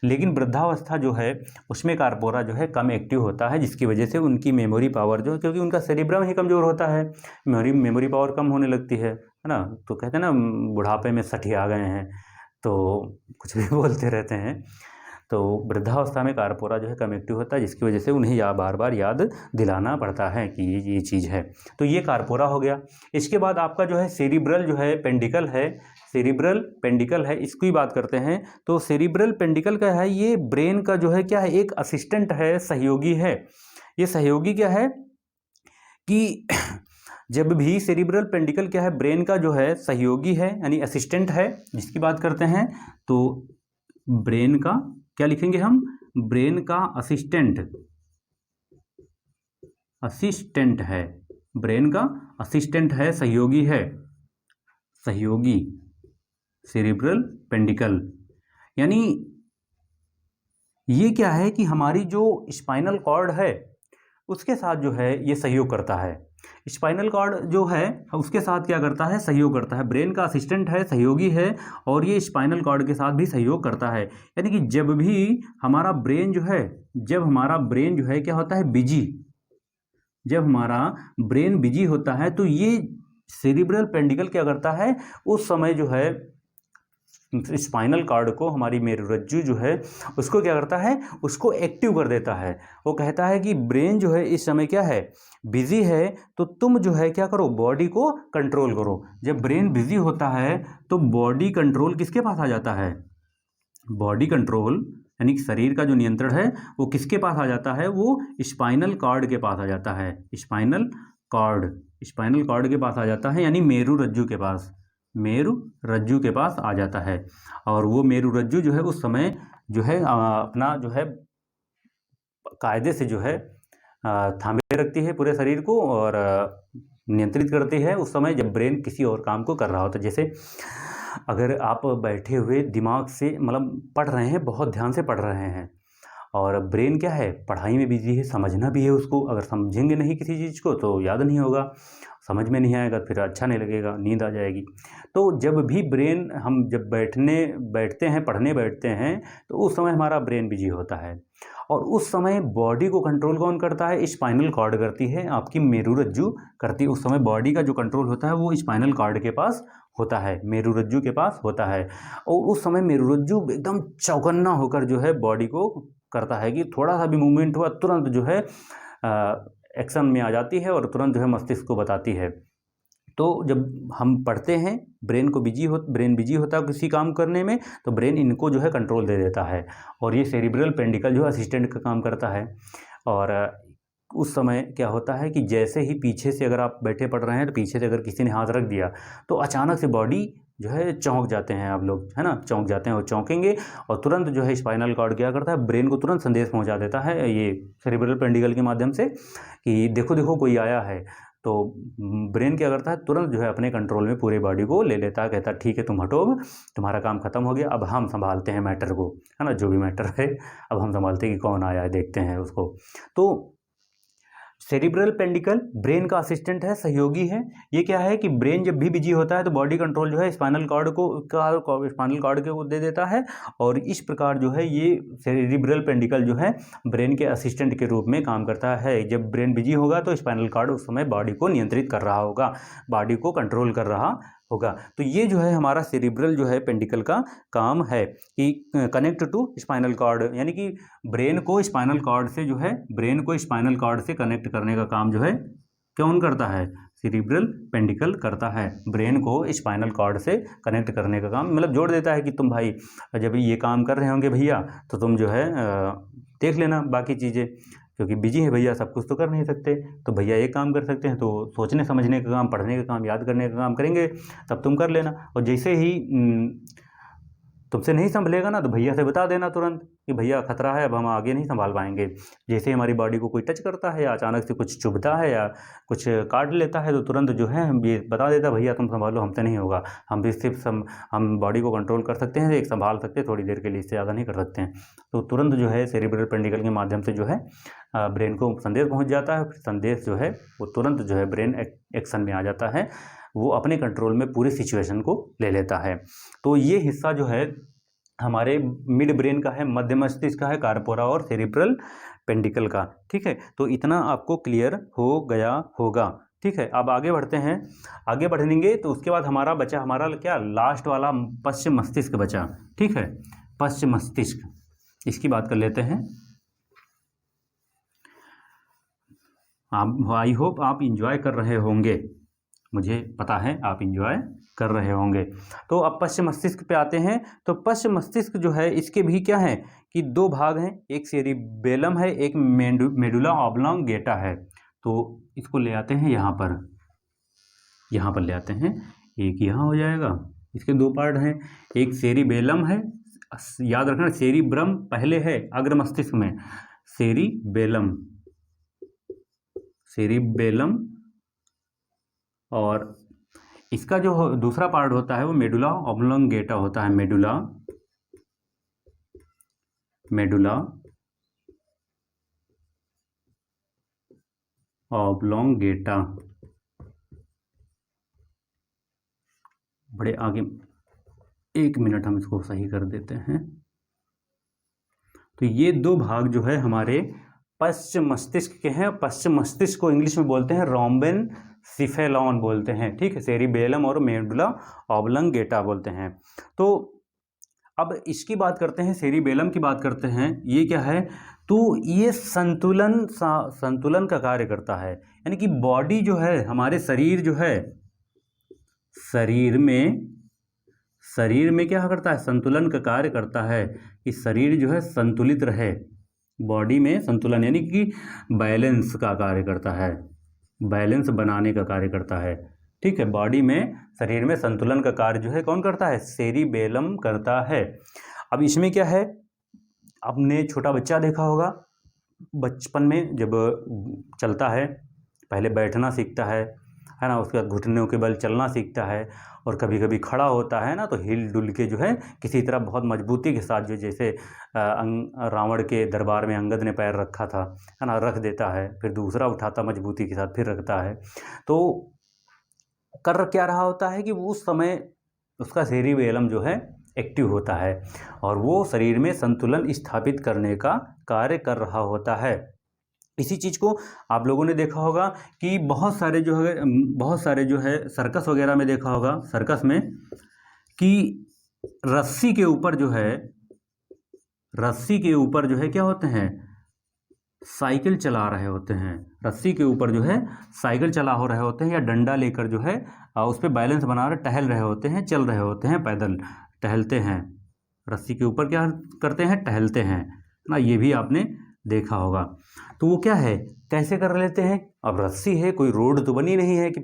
लेकिन वृद्धावस्था जो है उसमें कार्पोरा जो है कम एक्टिव होता है, जिसकी वजह से उनकी मेमोरी पावर जो है, क्योंकि उनका सेरिब्रम ही कमज़ोर होता है, मेमोरी पावर कम होने लगती है ना। तो कहते हैं ना बुढ़ापे में सठिया गए हैं, तो कुछ भी बोलते रहते हैं। तो वृद्धावस्था में कार्पोरा जो है कम एक्टिव होता है, जिसकी वजह से उन्हें बार बार याद दिलाना पड़ता है कि ये चीज़ है। तो ये कार्पोरा हो गया। इसके बाद आपका जो है सेरिब्रल जो है पेंडिकल है, सेरिब्रल पेंडिकल है, इसकी बात करते हैं। तो सेरिब्रल पेंडिकल का है, ये ब्रेन का जो है क्या है, एक असिस्टेंट है, सहयोगी है। ये सहयोगी क्या है कि जब भी सेरिब्रल पेंडिकल क्या है, ब्रेन का जो है सहयोगी है, यानी असिस्टेंट है, जिसकी बात करते हैं। तो ब्रेन का क्या लिखेंगे हम, ब्रेन का असिस्टेंट, असिस्टेंट है, ब्रेन का असिस्टेंट है, सहयोगी है, सहयोगी सेरिब्रल पेंडिकल। यानी ये क्या है कि हमारी जो स्पाइनल कॉर्ड है उसके साथ जो है ये सहयोग करता है। स्पाइनल कॉर्ड जो है उसके साथ क्या करता है, सहयोग करता है। ब्रेन का असिस्टेंट है, सहयोगी है, और ये स्पाइनल कॉर्ड के साथ भी सहयोग करता है। यानी कि जब भी हमारा ब्रेन जो है, जब हमारा ब्रेन जो है क्या होता है, बिजी, जब हमारा ब्रेन बिजी होता है तो ये सेरिब्रल पेंडिकल क्या करता है, उस समय जो है स्पाइनल कॉर्ड को, हमारी मेरुरज्जु जो है उसको क्या करता है, उसको एक्टिव कर देता है। वो कहता है कि ब्रेन जो है इस समय क्या है, बिजी है, तो तुम जो है क्या करो, बॉडी को कंट्रोल करो। जब ब्रेन बिजी होता है तो बॉडी कंट्रोल किसके पास आ जाता है, बॉडी कंट्रोल यानी कि शरीर का जो नियंत्रण है वो किसके पास आ जाता है, वो स्पाइनल कॉर्ड के पास आ जाता है। स्पाइनल कॉर्ड, स्पाइनल कॉर्ड के पास आ जाता है, यानी मेरुरज्जु के पास, मेरुरज्जु के पास आ जाता है। और वो मेरुरज्जु जो है उस समय जो है अपना जो है कायदे से जो है थामे रखती है पूरे शरीर को, और नियंत्रित करती है उस समय जब ब्रेन किसी और काम को कर रहा होता है। जैसे अगर आप बैठे हुए दिमाग से मतलब पढ़ रहे हैं, बहुत ध्यान से पढ़ रहे हैं, और ब्रेन क्या है, पढ़ाई में बिजी है, समझना भी है उसको। अगर समझेंगे नहीं किसी चीज़ को तो याद नहीं होगा, समझ में नहीं आएगा, फिर अच्छा नहीं लगेगा, नींद आ जाएगी। तो जब भी ब्रेन, हम जब बैठते हैं, पढ़ने बैठते हैं, तो उस समय हमारा ब्रेन बिजी होता है, और उस समय बॉडी को कंट्रोल कौन करता है, स्पाइनल कॉर्ड करती है, आपकी मेरुरज्जु करती है। उस समय बॉडी का जो कंट्रोल होता है वो स्पाइनल कॉर्ड के पास होता है, मेरुरज्जु के पास होता है। और उस समय मेरुरज्जु एकदम चौकन्ना होकर जो है बॉडी को करता है कि थोड़ा सा भी मूवमेंट हुआ तुरंत जो है एक्शन में आ जाती है, और तुरंत जो है मस्तिष्क को बताती है। तो जब हम पढ़ते हैं, ब्रेन बिजी होता है किसी काम करने में, तो ब्रेन इनको जो है कंट्रोल दे देता है, और ये सेरिब्रल पेंडिकल जो है असिस्टेंट का काम करता है। और उस समय क्या होता है कि जैसे ही पीछे से अगर आप बैठे पढ़ रहे हैं, तो पीछे से अगर किसी ने हाथ रख दिया तो अचानक से बॉडी जो है चौंक जाते हैं, आप लोग है ना, चौंक जाते हैं, और चौंकेंगे, और तुरंत जो है स्पाइनल कॉर्ड क्या करता है, ब्रेन को तुरंत संदेश पहुंचा देता है ये सेरिब्रल पेंडिकल के माध्यम से कि देखो देखो कोई आया है। तो ब्रेन क्या करता है, तुरंत जो है अपने कंट्रोल में पूरे बॉडी को ले लेता है, कहता है ठीक है तुम हटो, अब तुम्हारा काम खत्म हो गया, अब हम संभालते हैं मैटर को, है ना, जो भी मैटर है अब हम संभालते हैं कि कौन आया है, देखते हैं उसको। तो सेरिब्रल पेंडिकल ब्रेन का असिस्टेंट है, सहयोगी है। ये क्या है कि ब्रेन जब भी बिजी होता है तो बॉडी कंट्रोल जो है स्पाइनल कॉर्ड को दे देता है, और इस प्रकार जो है ये सेरिब्रल पेंडिकल जो है ब्रेन के असिस्टेंट के रूप में काम करता है। जब ब्रेन बिजी होगा तो स्पाइनल कॉर्ड उस समय बॉडी को नियंत्रित कर रहा होगा, बॉडी को कंट्रोल कर रहा होगा। तो ये जो है हमारा सेरिब्रल जो है पेंडिकल का काम है कि कनेक्ट टू स्पाइनल कॉर्ड, यानी कि ब्रेन को स्पाइनल कॉर्ड से जो है, ब्रेन को स्पाइनल कॉर्ड से कनेक्ट करने का काम जो है कौन करता है, सेरिब्रल पेंडिकल करता है। ब्रेन को स्पाइनल कॉर्ड से कनेक्ट करने का काम, मतलब जोड़ देता है कि तुम भाई जब ये काम कर रहे होंगे भैया तो तुम जो है देख लेना बाकी चीज़ें, क्योंकि बिजी है भैया, सब कुछ तो कर नहीं सकते, तो भैया एक काम कर सकते हैं, तो सोचने समझने का काम, पढ़ने का काम, याद करने का काम करेंगे, तब तुम कर लेना। और जैसे ही तुमसे नहीं संभलेगा ना तो भैया से बता देना तुरंत, कि भैया खतरा है, अब हम आगे नहीं संभाल पाएंगे। जैसे हमारी बॉडी को कोई टच करता है या अचानक से कुछ चुभता है या कुछ काट लेता है तो तुरंत जो है हम ये बता देता है भैया तुम संभालो, हमसे नहीं होगा। हम भी सिर्फ हम बॉडी को कंट्रोल कर सकते हैं, एक संभाल सकते हैं थोड़ी देर के लिए, इससे ज़्यादा नहीं कर सकते हैं। तो तुरंत जो है सेरिब्रल पेंडिकल के माध्यम से जो है ब्रेन को संदेश पहुँच जाता है। संदेश जो है वो तुरंत जो है ब्रेन एक्शन में आ जाता है, वो अपने कंट्रोल में पूरी सिचुएशन को ले लेता है। तो ये हिस्सा जो है हमारे मिड ब्रेन का है, मध्य मस्तिष्क का है, कार्पोरा और सेरिब्रल पेंडिकल का। ठीक है, तो इतना आपको क्लियर हो गया होगा। ठीक है, अब आगे बढ़ते हैं। आगे बढ़ेंगे तो उसके बाद हमारा बचा, हमारा क्या, लास्ट वाला पश्चिम मस्तिष्क बचा। ठीक है, पश्चिम मस्तिष्क, इसकी बात कर लेते हैं। आप, आई होप आप इंजॉय कर रहे होंगे, मुझे पता है आप इंजॉय कर रहे होंगे। तो अब पश्चिम मस्तिष्क पे आते हैं। तो पश्चिम मस्तिष्क जो है इसके भी क्या है कि दो भाग हैं, एक सेरिबेलम है, एक मेडुला ऑब्लोंगेटा है। तो इसको ले आते हैं यहाँ पर ले आते हैं, एक यहाँ हो जाएगा। इसके दो पार्ट हैं, एक सेरिबेलम है, याद रखना सेरिब्रम पहले है अग्र मस्तिष्क में, सेरिबेलम और इसका जो दूसरा पार्ट होता है वो मेडुला ऑब्लोंगेटा होता है। मेडुला ऑब्लोंगेटा, बड़े आगे, एक मिनट हम इसको सही कर देते हैं। तो ये दो भाग जो है हमारे पश्चिम मस्तिष्क के हैं। पश्चिम मस्तिष्क को इंग्लिश में बोलते हैं रोम्बेन सिफेलॉन बोलते हैं। ठीक है, सेरिबेलम और मेडुला ऑब्लोंगेटा बोलते हैं। तो अब इसकी बात करते हैं, सेरिबेलम की बात करते हैं। ये क्या है, तो ये संतुलन का कार्य करता है। यानी कि बॉडी जो है, हमारे शरीर जो है, शरीर में क्या करता है, संतुलन का कार्य करता है कि शरीर जो है संतुलित रहे। बॉडी में संतुलन यानी कि बैलेंस का कार्य करता है, बैलेंस बनाने का कार्य करता है। ठीक है, बॉडी में, शरीर में संतुलन का कार्य जो है कौन करता है, सेरिबेलम करता है। अब इसमें क्या है, आपने छोटा बच्चा देखा होगा, बचपन में जब चलता है, पहले बैठना सीखता है ना, उसके बाद घुटनों के बल चलना सीखता है, और कभी कभी खड़ा होता है ना, तो हिल डुल के जो है किसी तरह बहुत मजबूती के साथ, जो जैसे रावण के दरबार में अंगद ने पैर रखा था, है ना, रख देता है, फिर दूसरा उठाता मजबूती के साथ, फिर रखता है। तो कर क्या रहा होता है कि उस समय उसका सेरिबेलम जो है एक्टिव होता है, और वो शरीर में संतुलन स्थापित करने का कार्य कर रहा होता है। इसी चीज़ को आप लोगों ने देखा होगा कि बहुत सारे जो है सर्कस वगैरह में देखा होगा, सर्कस में कि रस्सी के ऊपर जो है क्या होते हैं, साइकिल चला रहे होते हैं। रस्सी के ऊपर जो है साइकिल चला हो रहे होते हैं, या डंडा लेकर जो है उस पर बैलेंस बना रहे, टहल रहे होते हैं, चल रहे होते हैं, पैदल टहलते हैं। रस्सी के ऊपर क्या करते हैं, टहलते हैं ना, ये भी आपने देखा होगा। तो वो क्या है, कैसे कर लेते हैं, अब रस्सी है, कोई रोड तो बनी नहीं है कि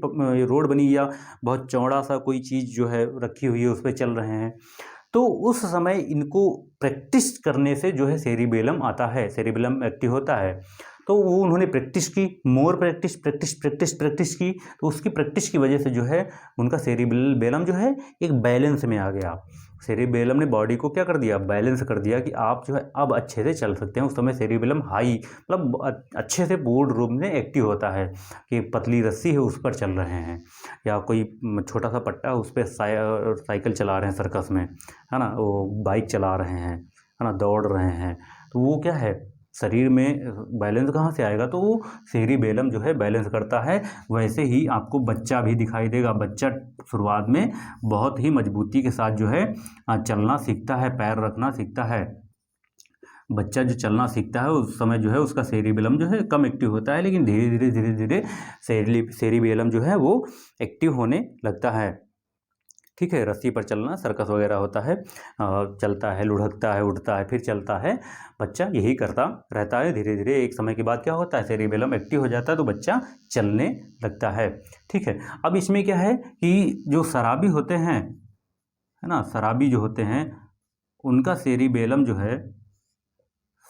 रोड बनी या बहुत चौड़ा सा कोई चीज़ जो है रखी हुई है उस पर चल रहे हैं। तो उस समय इनको प्रैक्टिस करने से जो है सेरिबेलम आता है, सेरिबेलम एक्टिव होता है। तो वो उन्होंने प्रैक्टिस की, मोर प्रैक्टिस की, तो उसकी प्रैक्टिस की वजह से जो है उनका सेरिबेलम जो है एक बैलेंस में आ गया। सेरिबेलम ने बॉडी को क्या कर दिया, बैलेंस कर दिया कि आप जो है अब अच्छे से चल सकते हैं। उस समय सेरिबेलम हाई, मतलब अच्छे से पूर्ण रूप में एक्टिव होता है कि पतली रस्सी है उस पर चल रहे हैं, या कोई छोटा सा पट्टा उस पर साइकिल चला रहे हैं सर्कस में, है ना, वो बाइक चला रहे हैं, है ना, दौड़ रहे हैं। तो वो क्या है, शरीर में बैलेंस कहाँ से आएगा, तो वो सेरिबेलम जो है बैलेंस करता है। वैसे ही आपको बच्चा भी दिखाई देगा। बच्चा शुरुआत में बहुत ही मजबूती के साथ जो है चलना सीखता है, पैर रखना सीखता है। बच्चा जो चलना सीखता है उस समय जो है उसका सेरिबेलम जो है कम एक्टिव होता है, लेकिन धीरे धीरे सेरिबेलम जो है वो एक्टिव होने लगता है। ठीक है, रस्सी पर चलना, सर्कस वगैरह होता है, चलता है, लुढ़कता है, उठता है, फिर चलता है, बच्चा यही करता रहता है। धीरे धीरे एक समय के बाद क्या होता है, सेरिबेलम एक्टिव हो जाता है, तो बच्चा चलने लगता है। ठीक है, अब इसमें क्या है कि जो शराबी होते हैं, है ना, शराबी जो होते हैं उनका सेरिबेलम जो है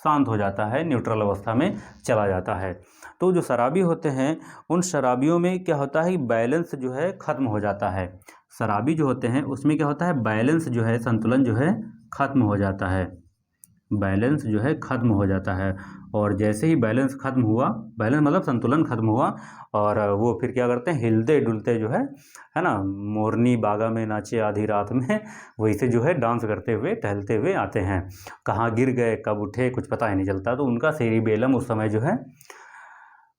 शांत हो जाता है, न्यूट्रल अवस्था में चला जाता है। तो जो शराबी होते हैं उन शराबियों में क्या होता है कि बैलेंस जो है ख़त्म हो जाता है। शराबी जो होते हैं उसमें क्या होता है, बैलेंस जो है, संतुलन जो है ख़त्म हो जाता है, बैलेंस जो है ख़त्म हो जाता है। और जैसे ही बैलेंस ख़त्म हुआ, बैलेंस मतलब संतुलन ख़त्म हुआ, और वो फिर क्या करते हैं, हिलते डुलते जो है ना, मोरनी बागा में नाचे आधी रात में, वैसे जो है डांस करते हुए टहलते हुए आते हैं। कहाँ गिर गए कब उठे कुछ पता ही नहीं चलता। तो उनका सेरिबेलम उस समय जो है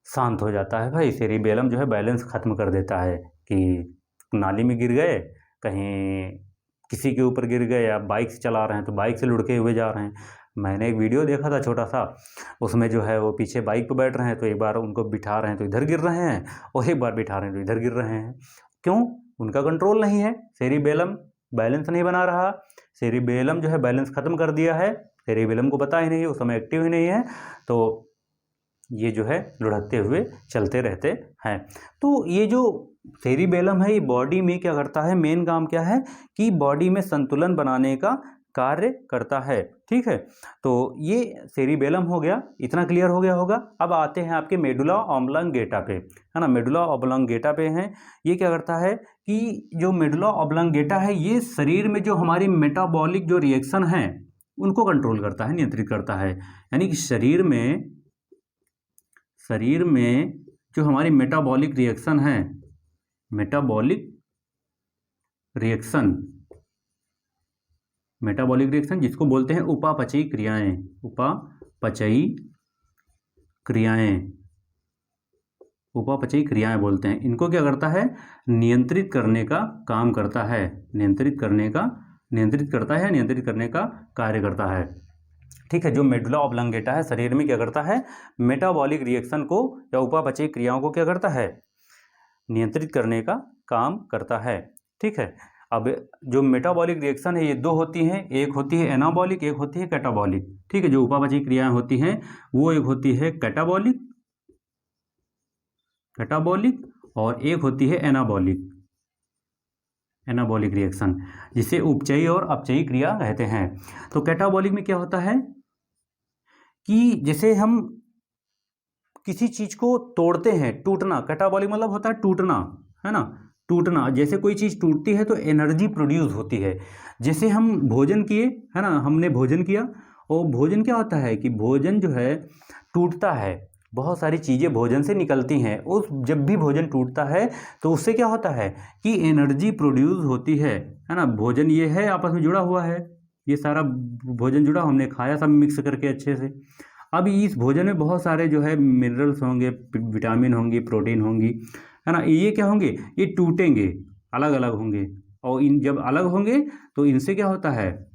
शांत हो जाता है। भाई सेरिबेलम जो है बैलेंस ख़त्म कर देता है कि नाली में गिर गए, कहीं किसी के ऊपर गिर गए, या बाइक से चला रहे हैं तो बाइक से लुढ़के हुए जा रहे हैं। मैंने एक वीडियो देखा था छोटा सा, उसमें जो है वो पीछे बाइक पे बैठ रहे हैं, तो एक बार उनको बिठा रहे हैं तो इधर गिर रहे हैं, और एक बार बिठा रहे हैं तो इधर गिर रहे हैं। क्यों? उनका कंट्रोल नहीं है, सेरिबेलम बैलेंस नहीं बना रहा। सेरिबेलम जो है बैलेंस ख़त्म कर दिया है, सेरिबेलम को पता ही नहीं है, उस समय एक्टिव ही नहीं है, तो ये जो है लुढ़कते हुए चलते रहते हैं। तो ये जो सेरिबेलम है ये बॉडी में क्या करता है, मेन काम क्या है कि बॉडी में संतुलन बनाने का कार्य करता है। ठीक है, तो ये सेरिबेलम हो गया, इतना क्लियर हो गया होगा। अब आते हैं आपके मेडुला ऑब्लांगेटा पे, है ना। मेडुला ऑब्लांगेटा पे हैं, ये क्या करता है कि जो मेडुला ऑब्लांगेटा है ये शरीर में जो हमारी मेटाबॉलिक जो रिएक्शन है उनको कंट्रोल करता है, नियंत्रित करता है। यानी कि शरीर में जो हमारी मेटाबॉलिक रिएक्शन है, मेटाबॉलिक रिएक्शन जिसको बोलते हैं उपापचयी क्रियाएं बोलते हैं, इनको क्या करता है, नियंत्रित करने का काम करता है, नियंत्रित करने का कार्य करता है। ठीक है, जो मेडुला ऑब्लांगेटा है शरीर में क्या करता है, मेटाबॉलिक रिएक्शन को या उपापचयी क्रियाओं को क्या करता है, नियंत्रित करने का काम करता है। ठीक है, अब जो मेटाबॉलिक रिएक्शन है ये दो होती हैं, एक होती है एनाबॉलिक, एक होती है कैटाबॉलिक। ठीक है, जो उपापचयी क्रियाएं होती हैं वो एक होती है कैटाबॉलिक और एक होती है एनाबॉलिक रिएक्शन, जिसे उपचयी और अपचयी क्रिया कहते हैं। तो कैटाबॉलिक में क्या होता है कि जैसे हम किसी चीज़ को तोड़ते हैं, टूटना, कैटाबॉलिक मतलब होता है टूटना, है ना, टूटना। जैसे कोई चीज़ टूटती है तो एनर्जी प्रोड्यूस होती है। जैसे हम भोजन किए, है ना, हमने भोजन किया, और भोजन क्या होता है कि भोजन जो है टूटता है, बहुत सारी चीज़ें भोजन से निकलती हैं। उस जब भी भोजन टूटता है तो उससे क्या होता है कि एनर्जी प्रोड्यूस होती है ना। भोजन ये है आपस में जुड़ा हुआ है, ये सारा भोजन जुड़ा, हमने खाया सब मिक्स करके अच्छे से। अब इस भोजन में बहुत सारे जो है मिनरल्स होंगे, विटामिन होंगी, प्रोटीन होंगी, है ना। ये क्या होंगे, ये टूटेंगे, अलग अलग होंगे, और इन जब अलग होंगे तो इनसे क्या होता है,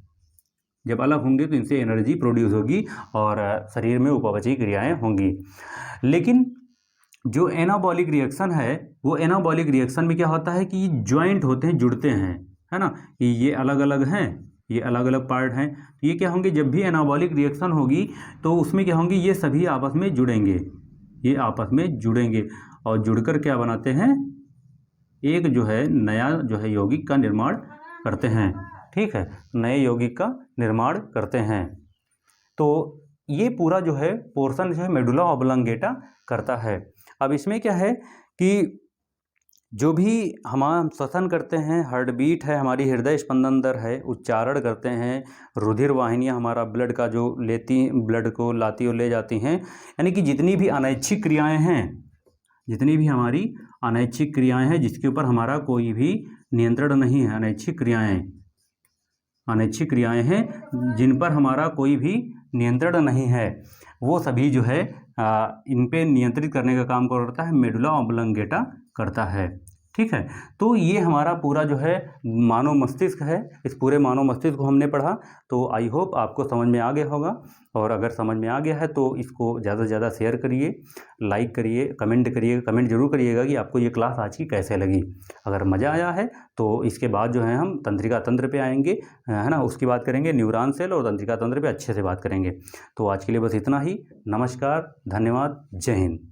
जब अलग होंगे तो इनसे एनर्जी प्रोड्यूस होगी और शरीर में उपापचयी क्रियाएं होंगी। लेकिन जो एनाबॉलिक रिएक्शन है, वो एनाबॉलिक रिएक्शन में क्या होता है कि ज्वाइंट होते हैं, जुड़ते हैं, है ना, कि ये अलग अलग हैं, ये अलग अलग पार्ट हैं। तो ये क्या होंगे, जब भी एनाबॉलिक रिएक्शन होगी तो उसमें क्या होंगे, ये सभी आपस में जुड़ेंगे, ये आपस में जुड़ेंगे, और जुड़कर क्या बनाते हैं, एक जो है नया जो है यौगिक का निर्माण करते हैं। ठीक है, नए यौगिक का निर्माण करते हैं। तो ये पूरा जो है पोर्शन जो है मेडुला ऑब्लांगेटा करता है। अब इसमें क्या है कि जो भी हम श्वसन करते हैं, हार्ट बीट है, हमारी हृदय स्पंदन दर है, उच्चारण करते हैं, रुधिर वाहिनियाँ हमारा ब्लड का जो ब्लड को लाती और ले जाती हैं, यानी कि जितनी भी अनैच्छिक क्रियाएं हैं, जितनी भी हमारी अनैच्छिक क्रियाएं हैं जिसके ऊपर हमारा कोई भी नियंत्रण नहीं है, अनैच्छिक क्रियाएं हैं जिन पर हमारा कोई भी नियंत्रण नहीं है, वो सभी जो है इन पे नियंत्रित करने का काम करता है मेडुला ऑब्लांगेटा करता है। ठीक है, तो ये हमारा पूरा जो है मानव मस्तिष्क है। इस पूरे मानव मस्तिष्क को हमने पढ़ा, तो आई होप आपको समझ में आ गया होगा। और अगर समझ में आ गया है तो इसको ज़्यादा से ज़्यादा शेयर करिए, लाइक करिए, कमेंट करिए, कमेंट जरूर करिएगा कि आपको ये क्लास आज की कैसे लगी। अगर मज़ा आया है तो इसके बाद जो है हम तंत्रिका तंत्र पे आएंगे, है ना, उसकी बात करेंगे, न्यूरॉन सेल और तंत्रिका तंत्र पे अच्छे से बात करेंगे। तो आज के लिए बस इतना ही। नमस्कार, धन्यवाद, जय हिंद।